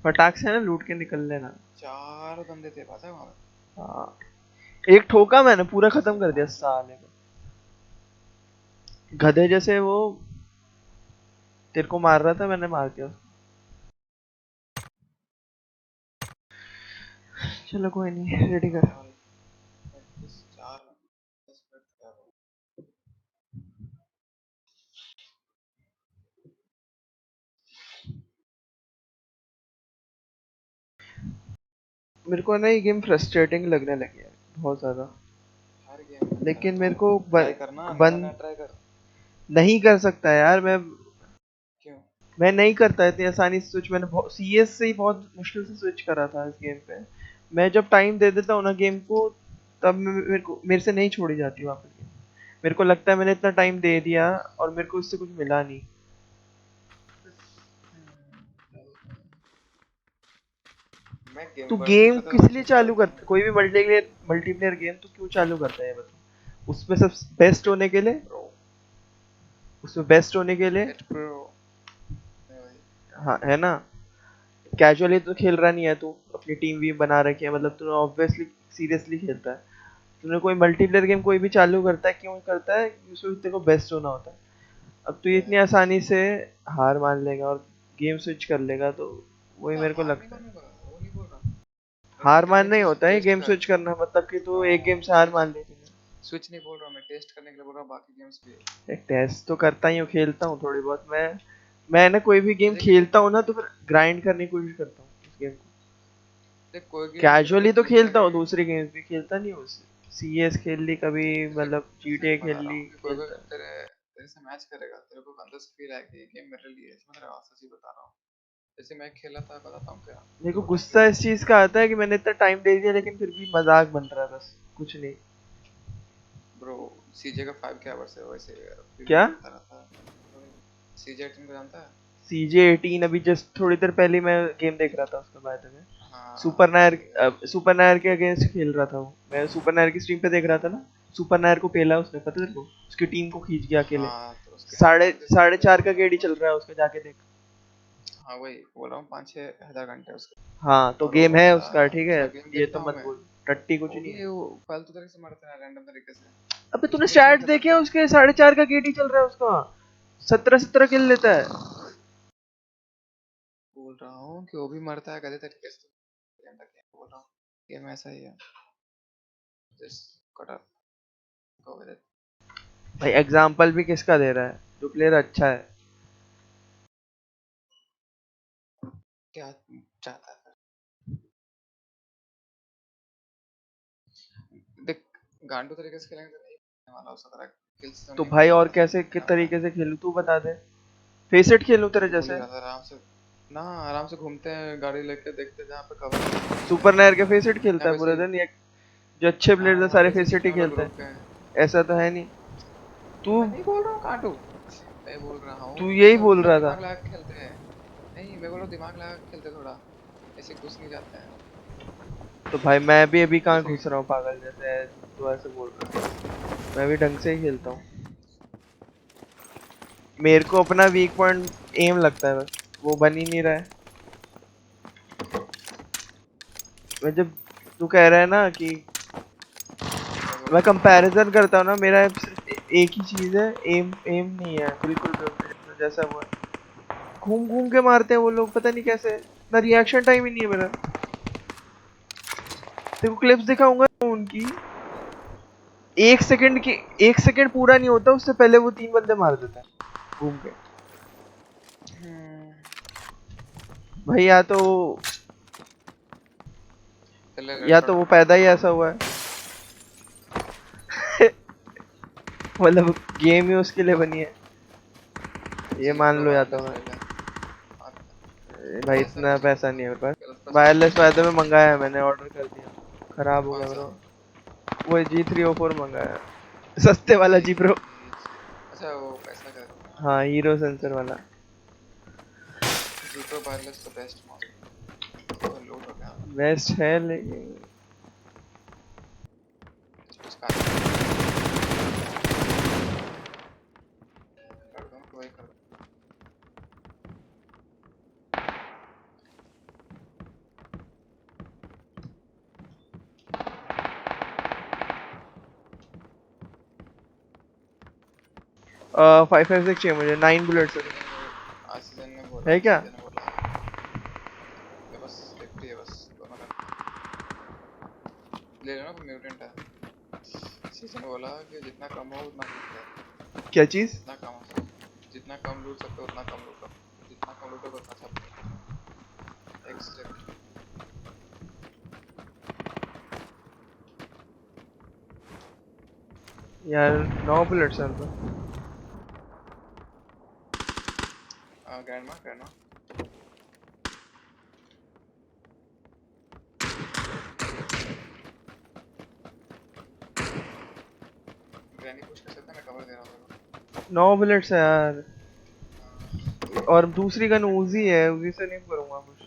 फटाक से ना लूट के निकल लेना। 4 बंदे थे पता है वहां पे। हाँ एक ठोका मैंने पूरा खत्म कर दिया साले को। गधे जैसे वो तेरे को मार रहा था, मैंने मार दिया उसको। चलो कोई नहीं, रेडी कर। मेरे को ना ये गेम फ्रस्ट्रेटिंग लगने लगी है बहुत ज्यादा। हर गेम लेकिन मेरे को ट्राई करना, नया ट्राई कर। नहीं कर सकता यार मैं। क्यों? मैं नहीं करता इतनी आसानी से स्विच। मैंने CS से ही बहुत मुश्किल से स्विच करा था इस गेम पे। मैं जब टाइम दे देता हूँ ना गेम को, तब मेरे से नहीं छोड़ी जाती वापस गेम। मेरे को लगता है मैंने इतना टाइम दे दिया और मेरे को इससे कुछ मिला नहीं। तू गेम किस लिए चालू करता? कोई भी मल्टीप्लेयर गेम तू क्यों चालू करता है मतलब? उसमें सब बेस्ट होने के लिए? उसमें बेस्ट होने के लिए? हाँ है ना। कैजुअली तो खेल रहा नहीं है तू, अपनी टीम भी बना रखी है, मतलब तूने ऑब्वियसली सीरियसली खेलता है। तूने कोई मल्टीप्लेयर गेम कोई भी चालू करता है, क्यों करता है? उसमें तेरे को बेस्ट होना होता है। अब तू इतनी आसानी से हार मान लेगा और गेम स्विच कर लेगा, तो वही मेरे को लगता है। हार मानना ही होता है गेम स्विच करना, मतलब कि तू एक गेम से हार मान ले। स्विच नहीं बोल रहा मैं, टेस्ट करने के लिए बोल रहा हूं, बाकी गेम्स भी। एक टेस्ट तो करता ही हूँ, खेलता हूँ थोड़ी बहुत। मैं ना कोई भी गेम खेलता हूँ ना तो फिर ग्राइंड करने की कोशिश करता हूँ उस गेम को। कैजुअली तो खेलता हूँ, दूसरी गेम्स भी खेलता नहीं हूँ। CS खेल ली कभी, मतलब GTA खेल ली, खेलता है। तेरे से मैच करेगा, तेरे को अंदर से फील आएगा ये गेम मेरे लिए, समझ रहा है? सच्ची बता रहा हूँ। जैसे मैं खेला था, बताता हूँ क्या। मेरे को गुस्सा इस चीज का आता है कि मैंने इतना टाइम दे दिया लेकिन फिर भी मजाक बन रहा है, बस कुछ नहीं। ब्रो सीजे का 5 के आवर्स है वैसे यार क्या सीजे 18 को जानता है CJ18 अभी जस्ट थोड़ी देर पहले मैं गेम देख रहा था उसके बाद में हाँ सुपर नायर के अगेंस्ट खेल रहा था वो। मैं सुपर नायर की स्ट्रीम पे देख रहा था ना। सुपर नायर को पेला उसने, पता है तेरे को? उसकी टीम को खींच गया अकेले। हाँ तो उसके 4.5 का केडी चल रहा है उसका, जाके देख। हाँ वही बोल रहा हूँ 5-6 हजार घंटे उसके हाँ तो और गेम वो है बंदा उसका, ठीक है। उसका गेम ये देखता तो हूँ मत मैं बोल, टट्टी कुछ वो नहीं भी है। वो फालतू तरीके से मारता है रैंडम तरीके से अबे तूने कुछ नहीं स्टैट्स खत्म देखे उसके? 4.5 का केडी चल रहा है उसका। 17 किल लेता है। बोल रहा हूँ कि वो भी मरता है गधे तरीके से बोल रहा हूँ गेम ऐसा ही है just cut up go with it भाई एग्जाम्पल भी किसका दे रहा है? जो प्लेयर अच्छा है। क्या चाहता है देख गांडू तरीके से खेलेंगे तो नहीं होने वाला उसका तरह किल्स तो तो नहीं भाई होने और वाला कैसे किस तरीके से खेलूं तू बता दे। फेसेट खेलूं तेरे बोल ही जैसे? रहा था आराम से ना आराम से घूमते हैं गाड़ी लेके देखते जहाँ पे कवर सुपर नायर के फेसेट खेलता यहाँ है वैसे पूरे दिन? ये जो अच्छे हाँ प्लेयर्स है यहाँ सारे वैसे फेसेट ही जितने लोग खेलते ग्रुप के हैं। हैं ऐसा तो है नहीं। तू मैं नहीं बोल रहा हूँ काटू मैं बोल रहा हूँ तू कि यही सब बोल थोड़ा रहा था। दिमाग लगा के खेलते हैं नहीं मैं बोल रहा हूँ दिमाग लगा के खेलते थोड़ा ऐसे घुस नहीं जाते हैं तो भाई मैं भी अभी कहाँ जैसे घुस रहा हूँ पागल जैसे? तू ऐसे बोल रहा है। मैं भी ढंग से ही खेलता हूँ। मेरे को अपना वीक पॉइंट एम लगता है, बस वो बन ही नहीं रहा है। मैं जब तू कह रहा है ना कि मैं कंपैरिजन करता हूँ ना, मेरा सिर्फ एक ही चीज है, एम नहीं है बिल्कुल भी। जैसा वो घूम घूम के मारते हैं वो लोग, पता नहीं कैसे। ना रिएक्शन टाइम ही नहीं है मेरा। तेरे को क्लिप्स दिखाऊंगा उनकी। 1 सेकंड पूरा नहीं होता उससे पहले वो 3 बंदे मार देता है घूम के। भाई या तो वो पैदा ही ऐसा हुआ है मतलब गेम ही उसके लिए बनी है, ये मान लो। या तो मैं भाई इतना पैसा नहीं है मेरे पास। वायरलेस फायदे में मंगाया है मैंने, ऑर्डर कर दिया, खराब हो गया ब्रो। वो G304 मंगाया, सस्ते वाला जी ब्रो। अच्छा वो पैसा कर हाँ हीरो सेंसर वाला। जी प्रो वायरलेस तो बेस्ट मॉडल तो लोड हो गया बेस्ट है लेकिन कर दूँ तो वही कर दूँ 556 चाहिए मुझे, 9 बुलेट्स आक्सीजन ने बोला है क्या? ये बस 50 है बस दोनों का ले लेना म्यूटेंट है सीजन बोला कि जितना कम हो उतना लूट ले क्या चीज? जितना कम लूट सकते हो उतना कम लूटो जितना कम लूटोगे उतना अच्छा एक स्टेप यार 9 बुलेट्स हैं तो ग्रैंडमा ग्रैनी पुश कर सकता है मैं कवर दे रहा हूँ 9 बुलेट्स है यार। और दूसरी गन उजी है, उजी से नहीं करूंगा कुछ।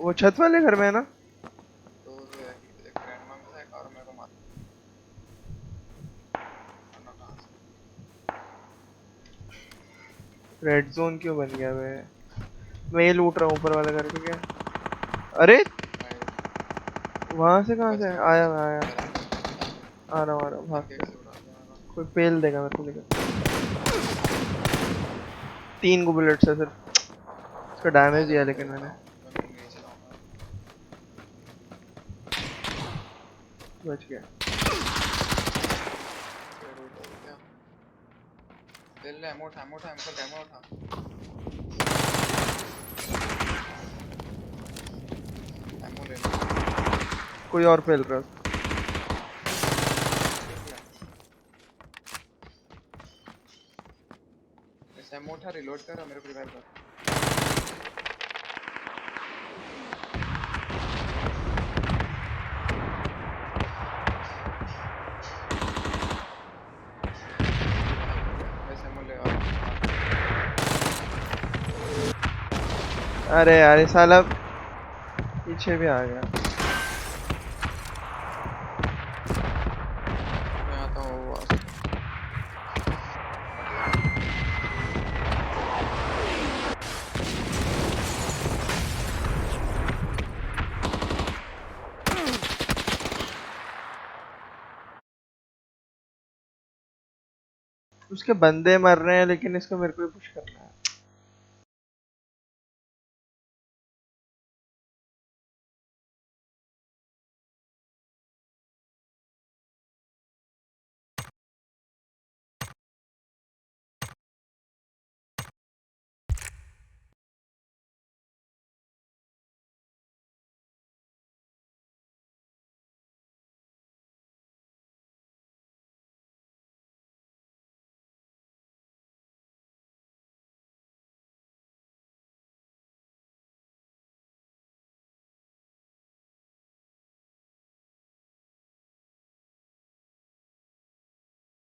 वो छत वाले घर में है ना? तो एक ग्रैंडमा में था एक और मेरे को मार रेड जोन क्यों बन गया? मैं ये लूट रहा हूँ ऊपर वाले घर पे। क्या? अरे वहां से कहाँ से आया? मैं आ रहा हूँ भाग के। कोई पेल देगा मेरे को लेकर। 3 गो बुलेट्स है सिर्फ, उसका डैमेज दिया लेकिन मैंने। बच गया। ले ले मोटा हमको डेमो उठा एमो ले कोई और पेल रहा है। ऐसे मोटा रिलोड कर और मेरे को रिवाइव कर अरे यार ये साला पीछे भी आ गया। मैं आता हूँ वो उसके बंदे मर रहे हैं लेकिन इसको मेरे को ही पुश करना है।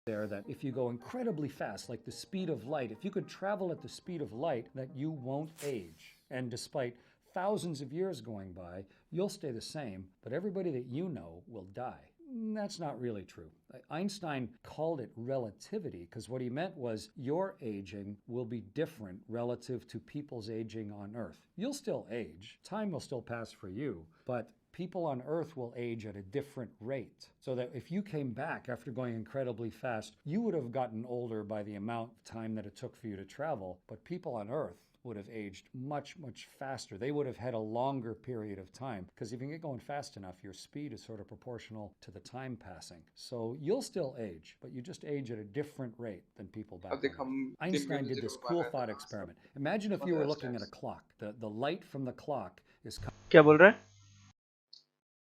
There that if you go incredibly fast, like the speed of light, if you could travel at the speed of light, that you won't age. And despite thousands of years going by, you'll stay the same, but everybody that you know will die. That's not really true. Einstein called it relativity because what he meant was your aging will be different relative to people's aging on Earth. You'll still age, time will still pass for you, but people on Earth will age at a different rate. So that if you came back after going incredibly fast, you would have gotten older by the amount of time that it took for you to travel, but people on Earth would have aged much, much faster. They would have had a longer period of time because if you get going fast enough, your speed is sort of proportional to the time passing. So you'll still age, but you just age at a different rate than people back then. Einstein did this cool thought experiment. Imagine if you were looking at a clock. The light from the clock is... क्या बोल रहा है?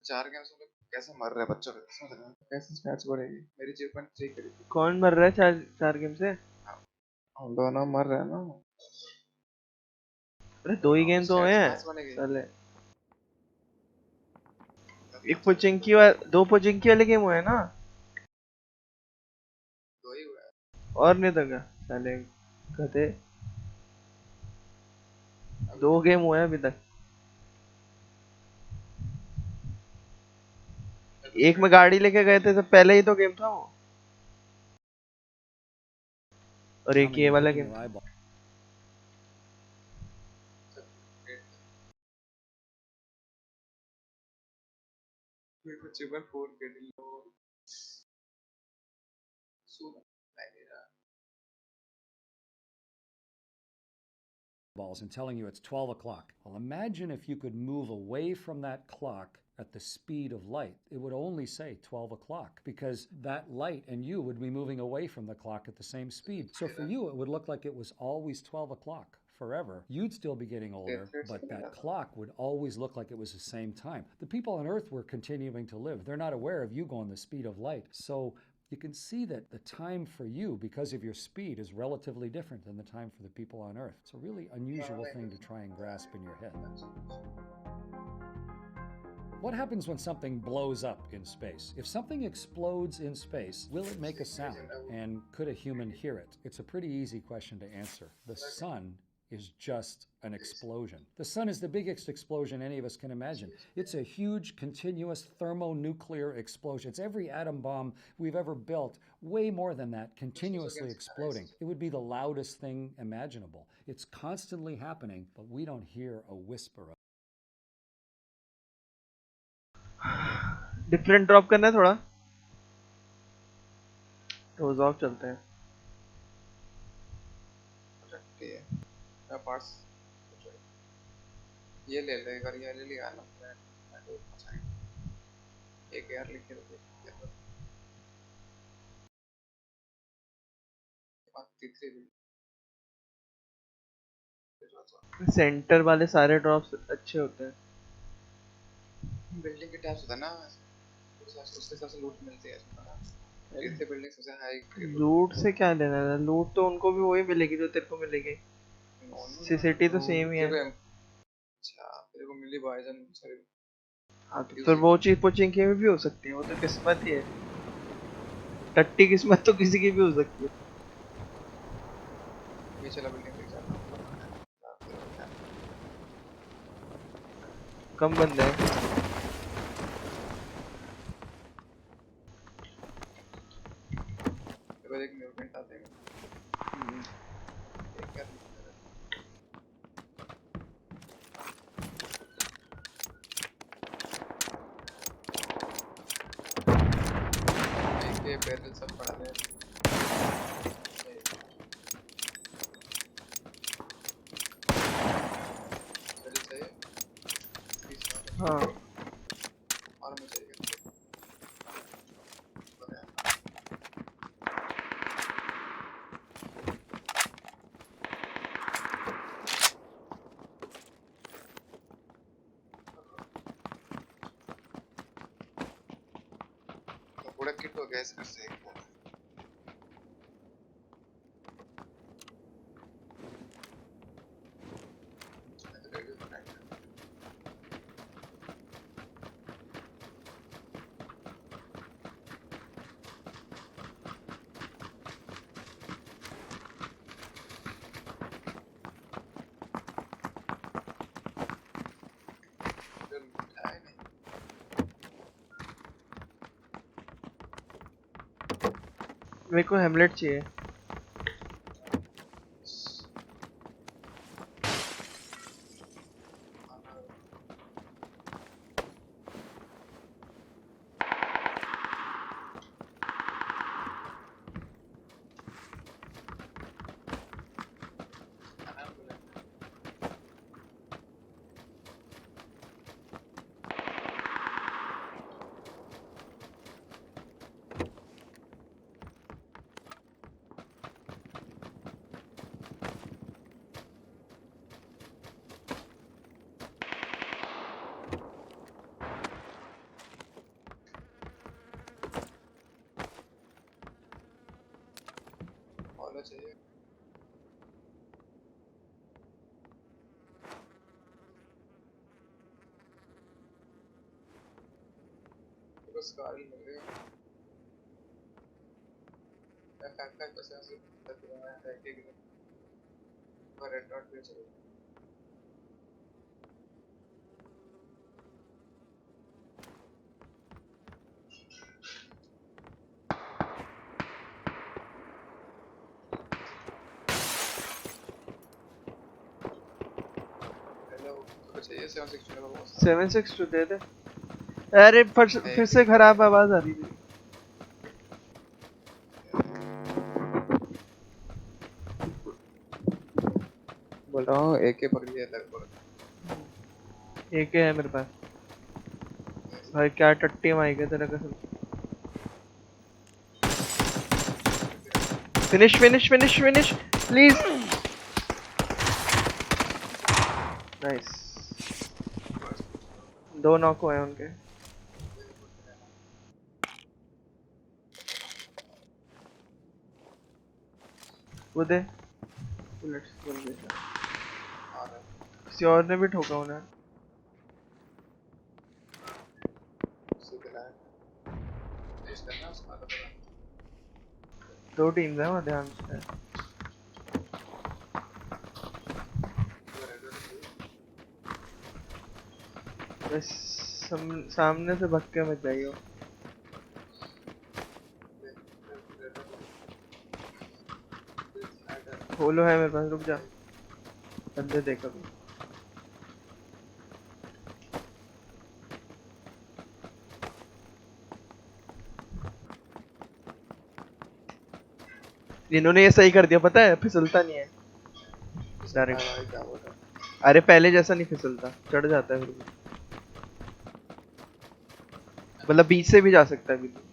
4 games में कैसे मर रहे हैं बच्चों के समझ रहे हैं कैसे स्टैट्स बढ़ेगी मेरी 0.3 करी थी कौन मर रहा है चार गेम से? हम दोनों मर रहे हैं ना अरे 2 ही गेम तो हुए हैं साले। एक पोचिंकी वाला 2 पोचिंकी वाले गेम हुए हैं ना? 2 ही हुए हैं और नहीं तो क्या साले गधे। 2 गेम हुए हैं अभी तक। एक में गाड़ी लेके गए थे तो पहले ही तो गेम था वो। और एक ये वाला गेम था। मेरे को 0.4 करी लो सुना नहीं रहा balls and telling you it's 12 o'clock. Well, imagine if you could move away from that clock at the speed of light. It would only say 12 o'clock because that light and you would be moving away from the clock at the same speed. So for you, it would look like it was always 12 o'clock forever. You'd still be getting older, but that clock would always look like it was the same time. The people on Earth were continuing to live. They're not aware of you going the speed of light. So you can see that the time for you, because of your speed, is relatively different than the time for the people on Earth. It's a really unusual thing to try and grasp in your head. What happens when something blows up in space? If something explodes in space, will it make a sound? And could a human hear it? It's a pretty easy question to answer. The sun is just an explosion. The sun is the biggest explosion any of us can imagine. It's a huge, continuous thermonuclear explosion. It's every atom bomb we've ever built, way more than that, continuously exploding. It would be the loudest thing imaginable. It's constantly happening, but we don't hear a whisper of it. Different drop करना है थोड़ा रोज of चलते हैं parts ये ले ले कर ये ले लिया ना एक यार लिखे रखे सेंटर वाले सारे ड्रॉप्स अच्छे होते हैं बिल्डिंग के टैब्स होता है ना उसके हिसाब से लूट मिलती है इससे बिल्डिंग सबसे हाई लूट से क्या लेना है लूट तो उनको भी वही मिलेगी जो तेरे को मिलेगी सिटी तो सेम ही है अच्छा तेरे को मिली वाइजन सॉरी हाँ तो फिर वो चीज पोचिंग की भी हो सकती है वो तो किस्मत ही है टट्टी किस्मत तो किसी की भी हो सकती है ये चला बिल्डिंग देख जा कम बंदे हैं। तो एक म्यूटेंट आते हैं एक कर ये बैरल सब पड़ा है बैरल चाहिए हाँ और मुझे चाहिए पूरा किट हो गया इसका से मेरे को हेमलेट चाहिए। फॉलो चाहिए तो स्कार ही मिल गया मैं 55% से तक रहा है कि और रेड डॉट पे चाहिए चाहिए 762 दे दे। अरे फिर से खराब आवाज आ रही है। बोल रहा हूँ AK पकड़ लिया लगभग AK है मेरे पास। भाई क्या टट्टी माइक है तेरा कसम। Finish finish finish finish please. Nice. 2 knock हुए हैं उनके। वो दे बुलेट्स बन गए। किसी और ने भी ठोका उन्हें। दो टीम्स हैं वहाँ ध्यान से। बस सामने से भग के मत जाइयो। होलो है मेरे पास रुक जा। बंदे देख अभी। इन्होंने ये सही कर दिया पता है फिसलता नहीं है डायरेक्ट। अरे पहले जैसा नहीं फिसलता चढ़ जाता है फिर मतलब बीच से भी जा सकता है बिल्कुल।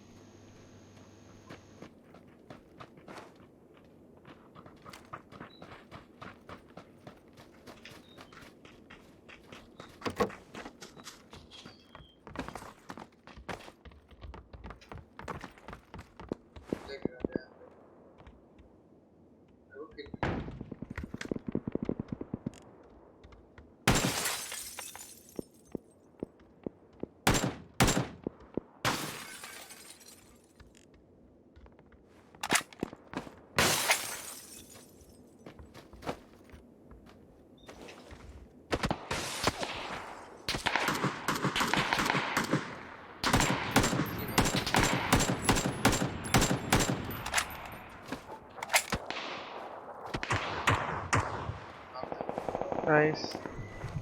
नाइस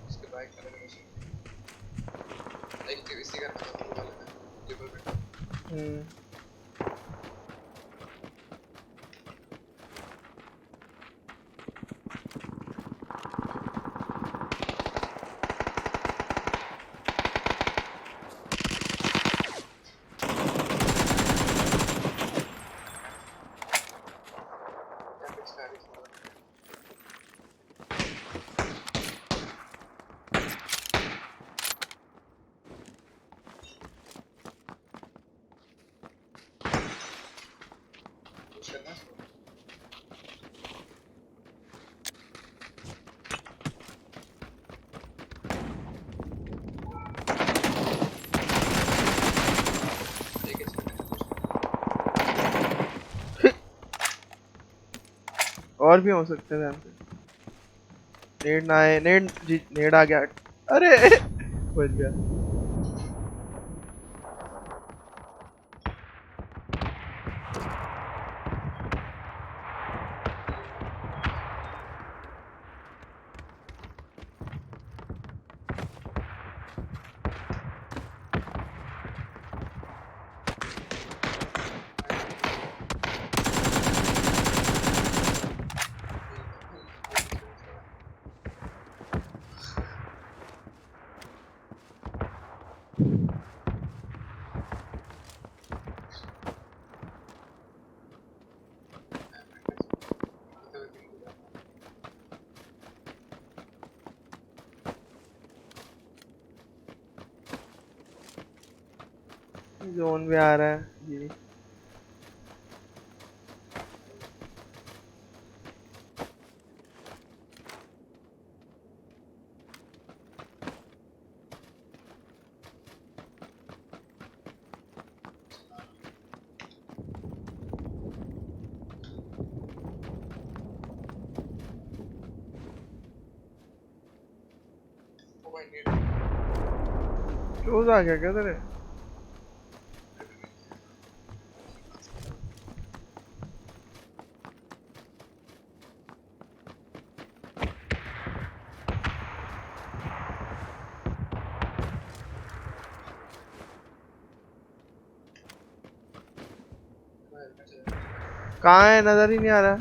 उसके बाइक का लगा मशीन एक टीवीसी का था वो वाला का टेबल पे और भी हो सकते हैं नेड ना आए नेड आ गया अरे बच गया जोन भी आ रहा है जी क्लोज आ गया क्या तेरे कहाँ है नजर ही नहीं आ रहा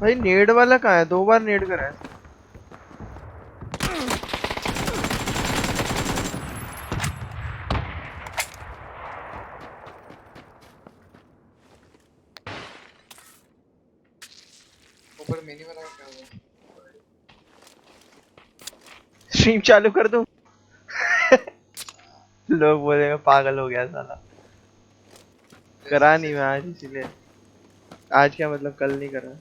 भाई नेड वाला कहाँ है 2 बार नेड करा है ऊपर मिनी वाला क्या हुआ स्ट्रीम चालू कर दूं लोग बोलेंगे पागल हो गया साला करा नहीं मैं आज इसीलिए आज क्या मतलब कल नहीं करा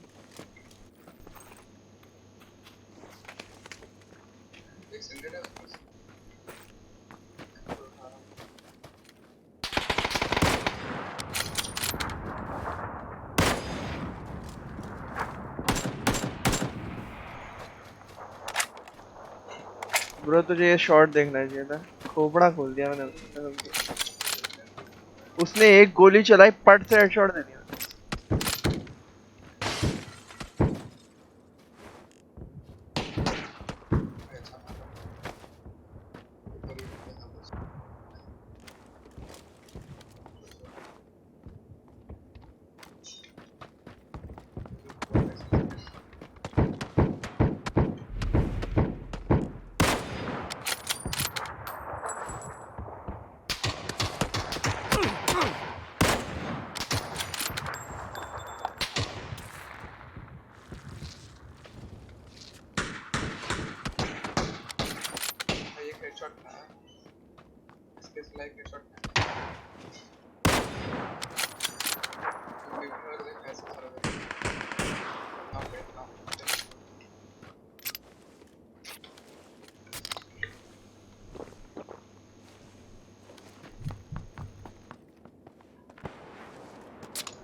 ब्रो तुझे ये शॉट देखना चाहिए था खोपड़ा खोल दिया मैंने उसने एक गोली चलाई पट से हेडशॉट दे दिया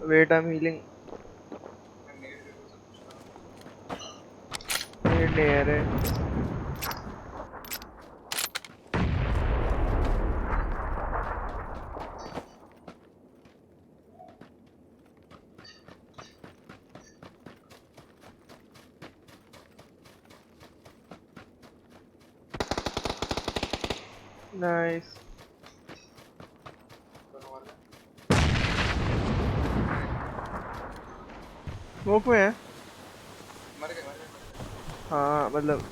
Wait, I'm healing. नहीं आ रहे नाइस। स्मोक में है। मर गए। हाँ मतलब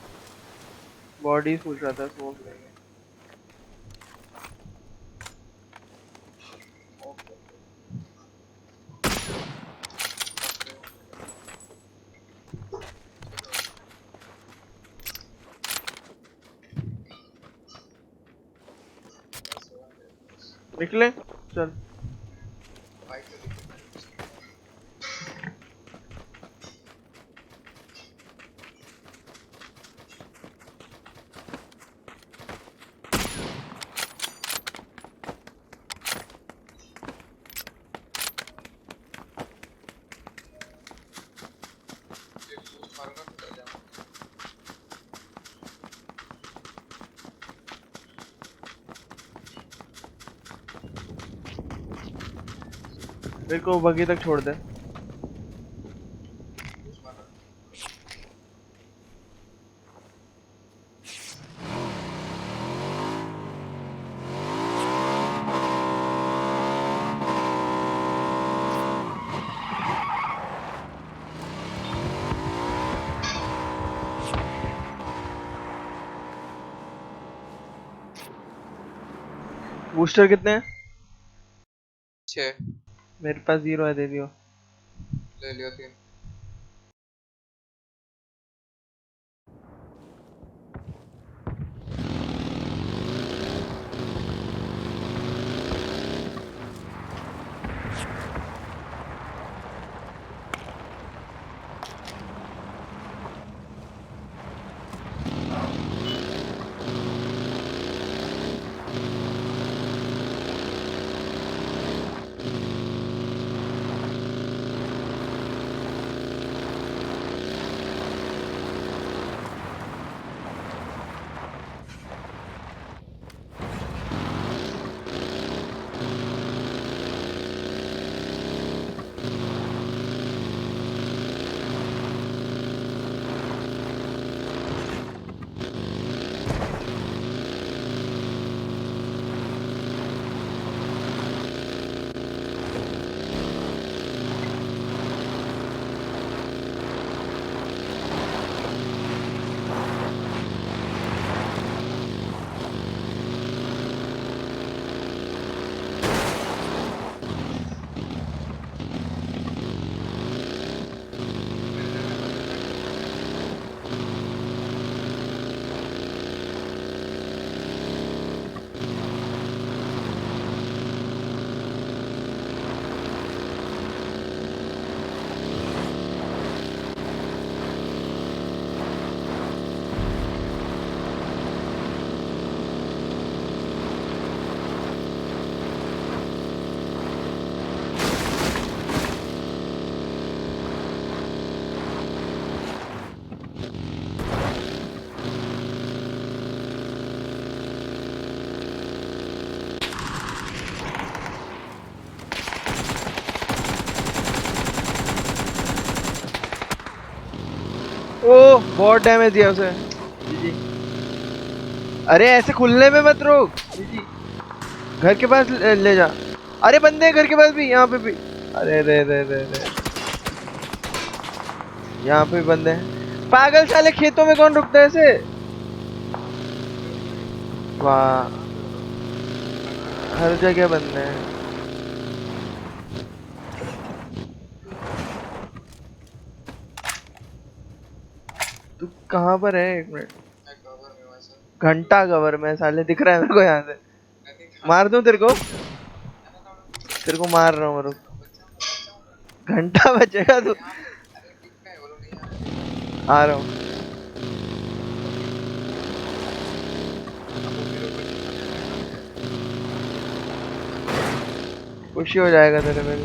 बॉडी पूछ रहा था, स्मोक नहीं है। निकले चल। मेरे को बगी तक छोड़ दे। बूस्टर कितने हैं? 6। मेरे पास 0 है, दे दियो। ले लियो 3। ओ बहुत डैमेज दिया उसे। जी। अरे ऐसे खुलने में मत रोक जी। घर के पास ले जा। अरे बंदे हैं घर के पास भी, यहाँ पे भी। अरे रे रे रे रे, यहाँ पे भी बंदे हैं। पागल साले, खेतों में कौन रुकता है ऐसे? वाह, हर जगह बंदे हैं। तू कहाँ पर है? एक मिनट। घंटा कवर में साले दिख रहा है मेरे को यहाँ से। मार दूं तेरे को? तेरे को मार रहा हूँ, रुक। घंटा बचेगा तू। आ रहा हूँ। खुशी हो जाएगा तेरे में।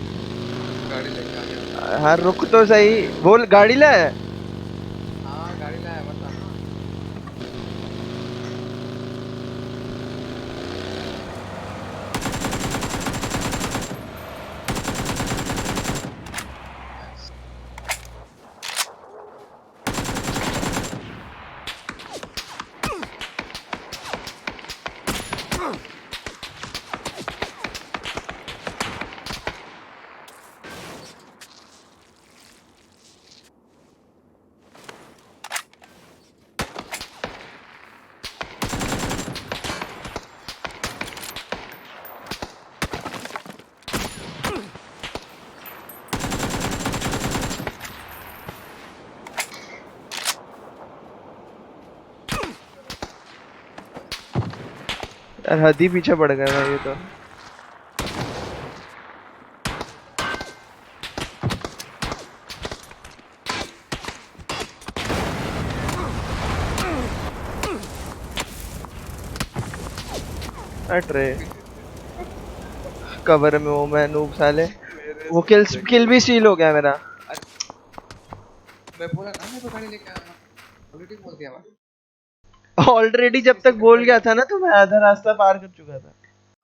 गाड़ी लेके आ गया। हाँ रुक तो सही, बोल गाड़ी ले। हाँ गाड़ी लाया बता। यार हद ही पीछे पड़ गया भाई ये तो। हट रे कवर में वो मैं नूब साले। वो किल भी स्टील हो गया मेरा। मैं बोला ना मेरे को गाड़ी लेके आना, ऑलरेडी बोल दिया मैं। ऑलरेडी जब तक बोल गया था ना तो मैं आधा रास्ता पार कर चुका था।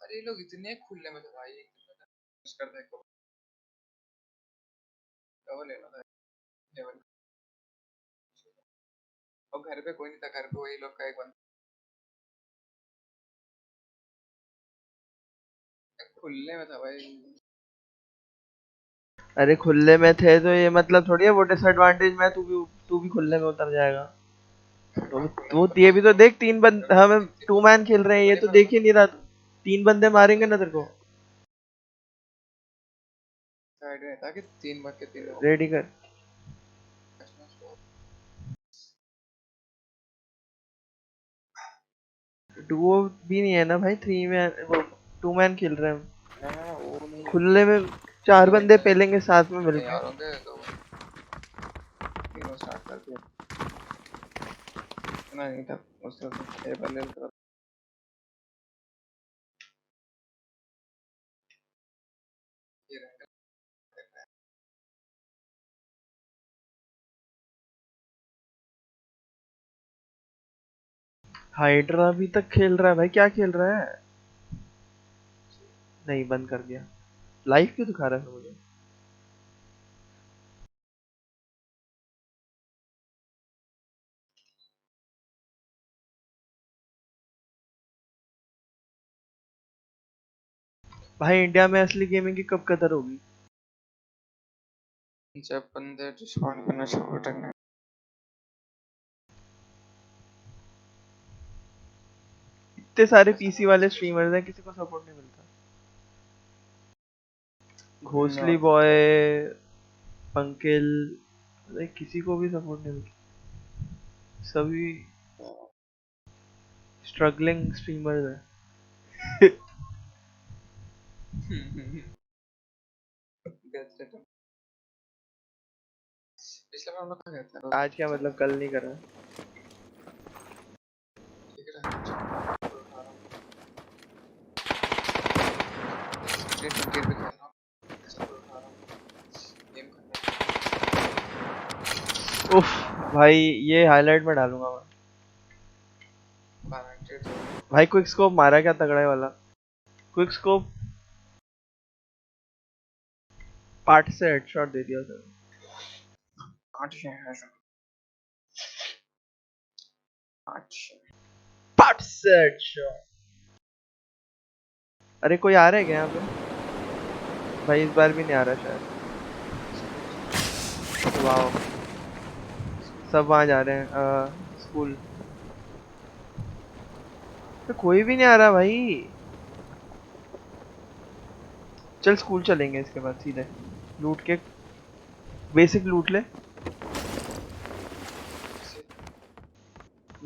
अरे ये लोग इतने खुले में थे भाई, कुछ करता है कवर लेना था लेवल। और घर पे कोई नहीं था, घर पे वही लोग का एक बंदा खुले में था भाई। अरे खुले में थे तो ये मतलब थोड़ी है वो डिसएडवांटेज में तू भी खुले में उतर जाएगा। वो ये भी तो देख तीन बंदे हम 2 मैन खेल रहे हैं, ये तो देख ही नहीं रहा। 3 बंदे मारेंगे ना तेरे को। साइड में था कि 3 भाग के 3 रेडी कर। डुओ भी नहीं है ना भाई, 3 मैन वो 2 मैन खेल रहे हैं खुले में। 4 बंदे पेलेंगे साथ में मिलके। यार होंगे तो तीनों स्टार्ट कर दिया नहीं था उससे ये बंदे तो हाइड्रा अभी तक खेल रहा है भाई, क्या खेल रहा है? नहीं बंद कर दिया। लाइव क्यों दिखा रहा है मुझे? भाई इंडिया में असली गेमिंग की कब कदर होगी? जब बंदे रिस्पॉन्ड करना शुरू करेंगे। इतने सारे पीसी वाले स्ट्रीमर्स हैं, किसी को सपोर्ट नहीं मिलता। घोसली बॉय, पंकिल, किसी को भी सपोर्ट नहीं मिलता। सभी स्ट्रगलिंग स्ट्रीमर्स हैं। पिछले बार हम लोग कहाँ गए थे? आज क्या मतलब कल नहीं करा? ठीक है क्रिकेट भी खेल रहा हूँ, गेम उफ भाई ये हाईलाइट में डालूंगा मैं। भाई क्विक स्कोप मारा क्या तगड़ा है वाला। क्विक स्कोप पार्ट से हेडशॉट दे दिया सर। 8 से हेडशॉट। अरे कोई आ रहा है क्या यहाँ पे? भाई इस बार भी नहीं आ रहा शायद। वाओ सब वहाँ जा रहे हैं स्कूल। तो कोई भी नहीं आ रहा भाई। चल स्कूल चलेंगे इसके बाद सीधे लूट के बेसिक लूट ले।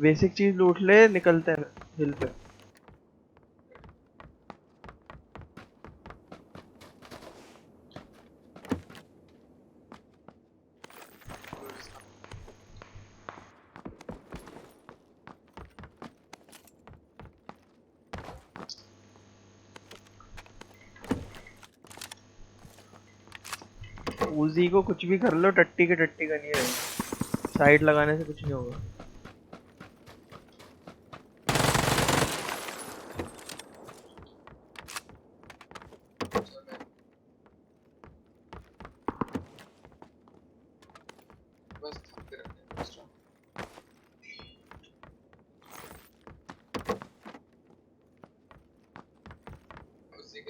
बेसिक चीज लूट ले निकलते हैं हिल पे। उजी को कुछ भी कर लो, टट्टी के टट्टी का नहीं है। साइड लगाने से कुछ नहीं होगा।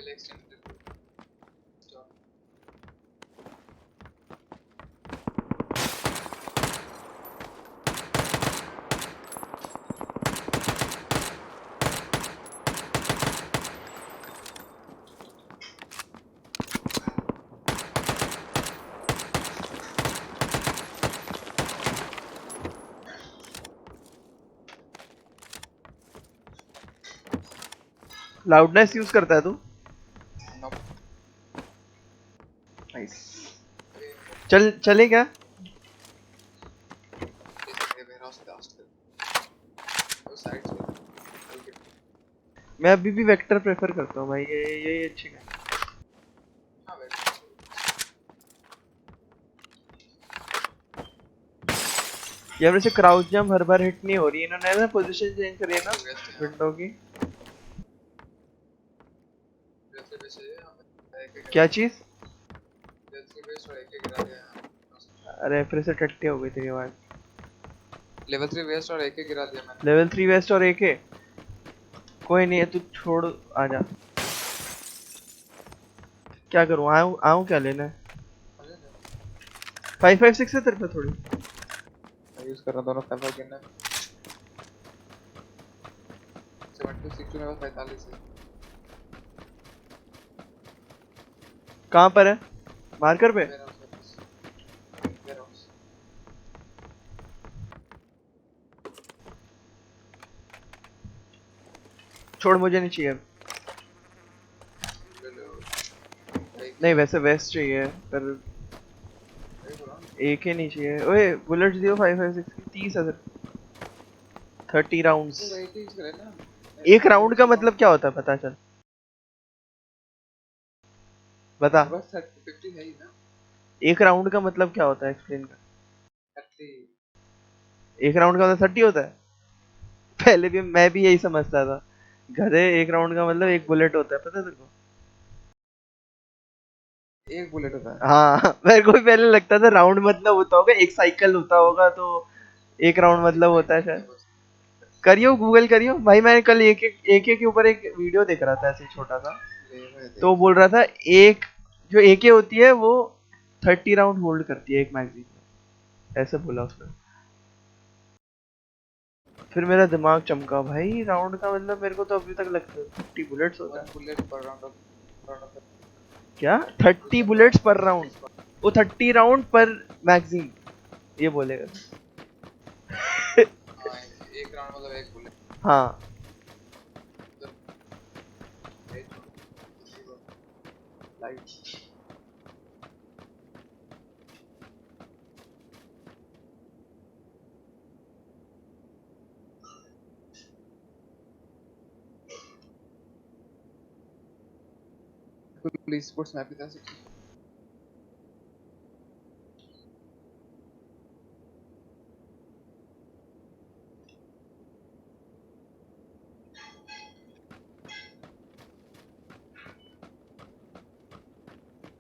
पहले एक्सटेंड कर दो। लाउडनेस यूज करता है तू? नाइस। चले क्या? मैं अभी भी वेक्टर प्रेफर करता हूँ भाई, ये अच्छी है। यार वैसे क्राउच जंप हर बार हिट नहीं हो रही, इन्होंने ना पोजीशन चेंज करी है ना विंडो की। क्या चीज? अरे फिर से टट्टी हो गई तेरी आवाज। लेवल 3 वेस्ट और AK गिरा दिया मैंने। लेवल 3 वेस्ट और AK? कोई नहीं है, तू छोड़, आजा। क्या करूँ, आऊँ क्या लेना है? 556 है तेरे पे थोड़ी? मैं यूज कर रहा हूँ दोनों 5 गिनना। 76 में 45 है। कहाँ पर है? मार्कर पे? छोड़, मुझे नहीं चाहिए। नहीं वैसे वेस्ट चाहिए पर एक ही नहीं चाहिए। ओए बुलेट्स दियो 556 की 30 है सिर्फ। 30 राउंड्स। एक राउंड का मतलब क्या होता है पता चल? बता। बस 50 है ही ना। एक राउंड का मतलब क्या होता है, एक्सप्लेन कर। 30। एक राउंड का मतलब 30 होता है? पहले भी मैं भी यही समझता था। गधे, एक राउंड का मतलब एक बुलेट होता है, पता है तेरे को? एक बुलेट होता है। हाँ मेरे को भी पहले लगता था राउंड मतलब होता होगा एक साइकिल होता होगा, तो एक राउंड मतलब होता है शायद। करियो, गूगल करियो भाई। मैंने कल एक के ऊपर एक वीडियो देख रहा था ऐसे छोटा सा, तो बोल रहा था एक जो AK होती है वो 30 राउंड होल्ड करती है एक मैगजीन में, ऐसे बोला उसने। फिर मेरा दिमाग चमका, भाई राउंड का मतलब मेरे को तो अभी तक लगता है 50 बुलेट्स होता है। बुलेट पर राउंड। क्या 30 बुलेट्स पर राउंड? वो 30 राउंड पर मैगजीन, ये बोलेगा। हाँ एक राउंड मतलब एक बुलेट। हाँ लाइट। पुलिस स्पोर्ट्स मैप बता सकते हो?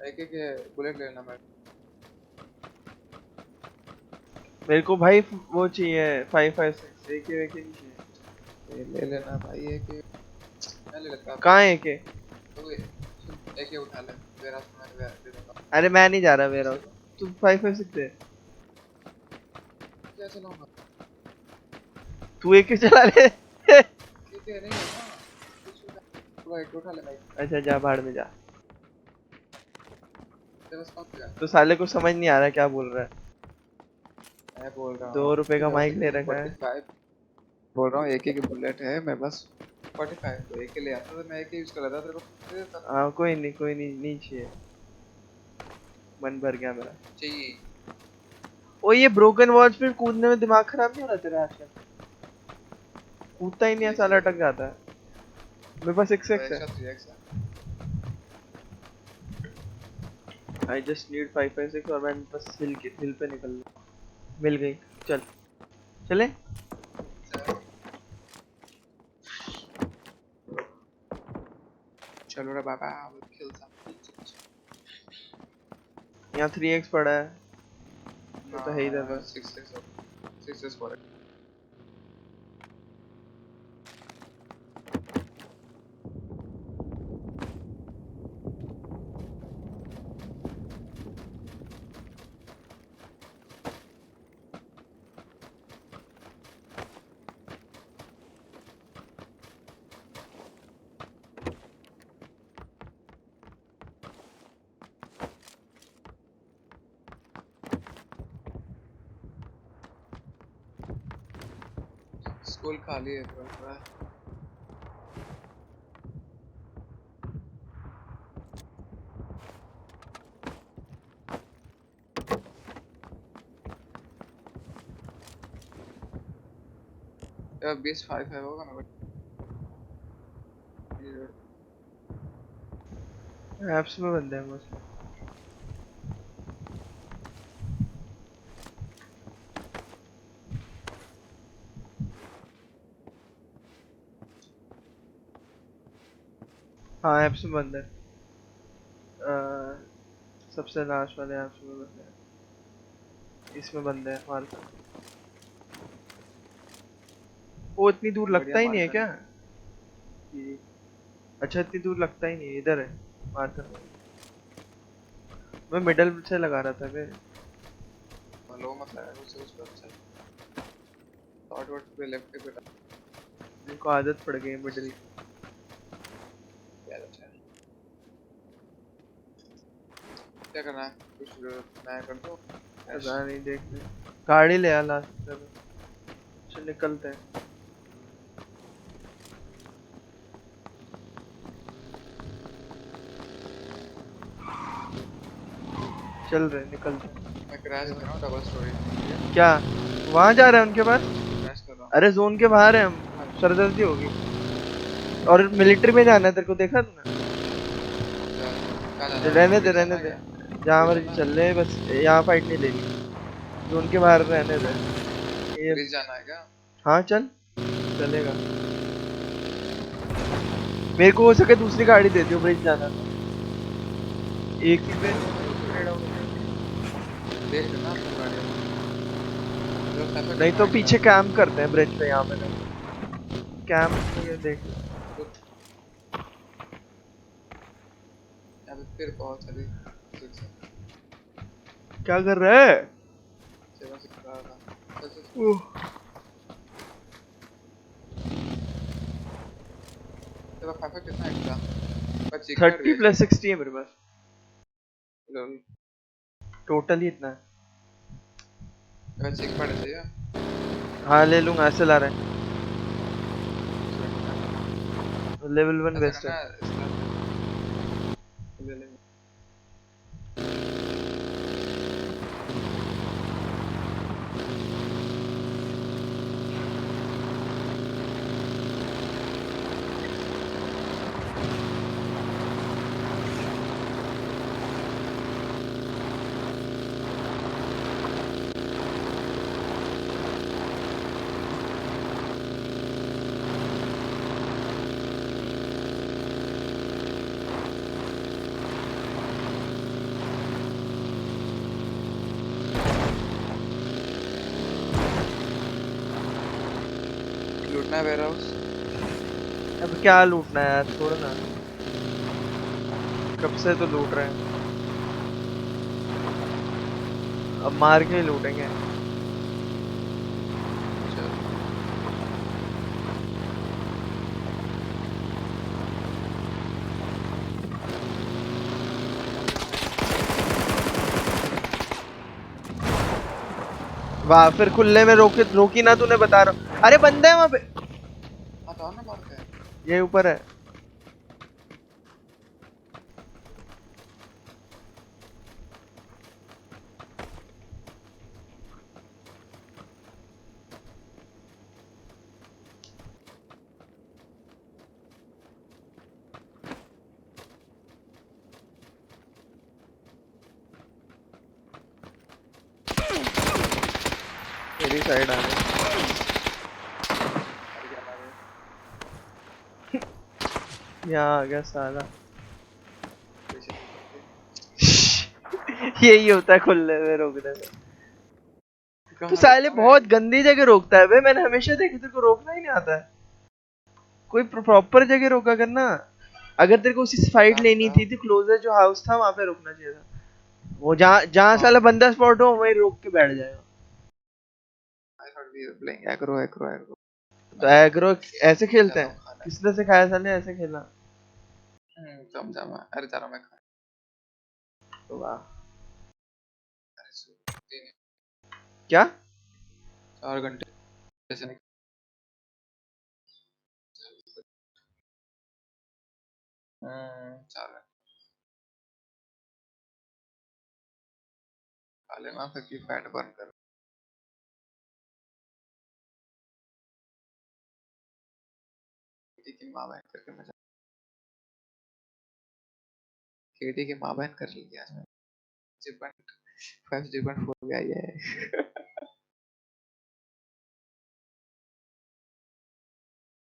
एक बुलेट लेना मेरे को भाई वो चाहिए 556, AK नहीं चाहिए। ले लेना भाई मैं ले लेता। कहाँ है AK? तो AK उठा ले, मेरा मैं दे दूंगा। अरे मैं नहीं जा रहा मेरा, तू 556 दे। क्या चलाऊंगा? तू AK चला ले। AK नहीं है ना, पूरा AK उठा ले भाई। अच्छा जा भाड़ में जा। तेरे पास कौन सा? तो साले को समझ नहीं आ रहा क्या बोल रहा है। मैं बोल रहा हूँ 2 रुपए का माइक ले रखा है। 45 बोल रहा हूँ AK की बुलेट है मेरे पास 45, तो AK ले आता तो मैं AK यूज कर लेता तेरे को दे देता। हाँ कोई नहीं नहीं चाहिए, मन भर गया मेरा। चाहिए। ओ ये ब्रोकन वॉच पे कूदने में दिमाग खराब नहीं हो रहा तेरा आजकल? कूदता ही नहीं है साला, अटक जाता है। मेरे पास 6x है। I just need 556 और मैं बस हिल पे निकल लूँ। मिल गई, चल चले। चलो रे बाबा, kill some। यहाँ 3x पड़ा है, तो है ही इधर बस। 6x पड़ा। स्कूल खाली है ब्रो पूरा। यार 25 है होगा ना एप्स में बंदे हैं मोस्टली। हाँ एप्स में बंद है। सबसे लास्ट वाले एप्स में बंद है। इसमें बंद है हमारे साथ। वो इतनी दूर लगता ही नहीं है क्या? अच्छा इतनी दूर लगता ही नहीं है, इधर है मार्कर। मैं मिडल से लगा रहा था बे। लो मत लगा उस पर अच्छा शॉर्ट वर्ड पे लेफ्ट पे इनको आदत पड़ गई है मिडल की। यार अच्छा क्या करना है? कुछ मैं कर दूं? पता नहीं, देखते गाड़ी ले आ लास्ट में। चल निकलते हैं। चल रहे निकलते हैं। मैं क्रैश कर रहा हूं डबल स्टोरी। क्या वहां जा रहे हैं उनके पास? क्रैश कर रहा हूं। अरे जोन के बाहर है हम, सरदर्दी होगी। और मिलिट्री में जाना है तेरे को, देखा तूने? रहने दे रहने दे, जहाँ मर्जी चल रहे बस यहाँ फाइट नहीं लेनी। जोन के बाहर रहने दे। ब्रिज जाना है क्या? हाँ चल चलेगा। मेरे को हो सके दूसरी गाड़ी दे दियो ब्रिज जाना था। एक ही पे देख लेना अपनी गाड़ी। नहीं तो पीछे कैंप करते हैं ब्रिज पे, यहाँ पे कैंप में देख। यहाँ पे फिर बहुत सारी क्या कर रहा है? सेवा से कर रहा था। तेरा फाइफा कितना एक्स्ट्रा? 30 + 60 है मेरे पास। टोटल ही इतना है। चेक पड़ चाहिए। हाँ ले लूंगा, ऐसे ला रहे हैं। लेवल 1 बेस्ट है। लूटना है वेयरहाउस। अब क्या लूटना है यार, छोड़ ना। कब से तो लूट रहे हैं, अब मार के ही लूटेंगे। वाह, फिर खुले में रोकी ना तूने, बता रहा हूँ। अरे बंदे हैं वहां पे। तो ना मारते हैं। ये ऊपर है। मेरी साइड आ रहे। यहाँ आ गया साला। यही होता है खुले में रोकने से। तू साले बहुत गंदी जगह रोकता है बे, मैंने हमेशा देखा तेरे को रोकना ही नहीं आता है। कोई प्रॉपर जगह रोका करना। अगर तेरे को उसी फाइट लेनी थी तो क्लोजर जो हाउस था वहां पे रुकना चाहिए था। वो जहाँ जहाँ साला बंदा स्पॉट हो वहीं रोक के बैठ जाएगा। Agro agro agro. तो एग्रो ऐसे खेलते हैं? किसने सिखाया साले ऐसे खेलना? समझा मैं। अरे जा रहा मैं खाने। वाह। क्या 4 घंटे से चल खा लेना फिर की फैट बर्न कर केटी की माँ बहन करके मजा केटी की माँ बहन कर ली आज मैं 5 0.4 गया ये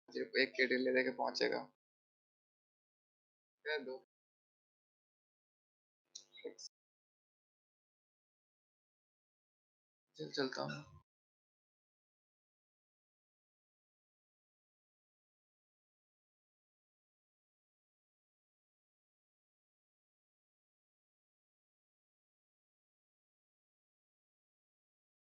सिर्फ एक केटी ले लेके पहुंचेगा क्या दो चल चलता हूँ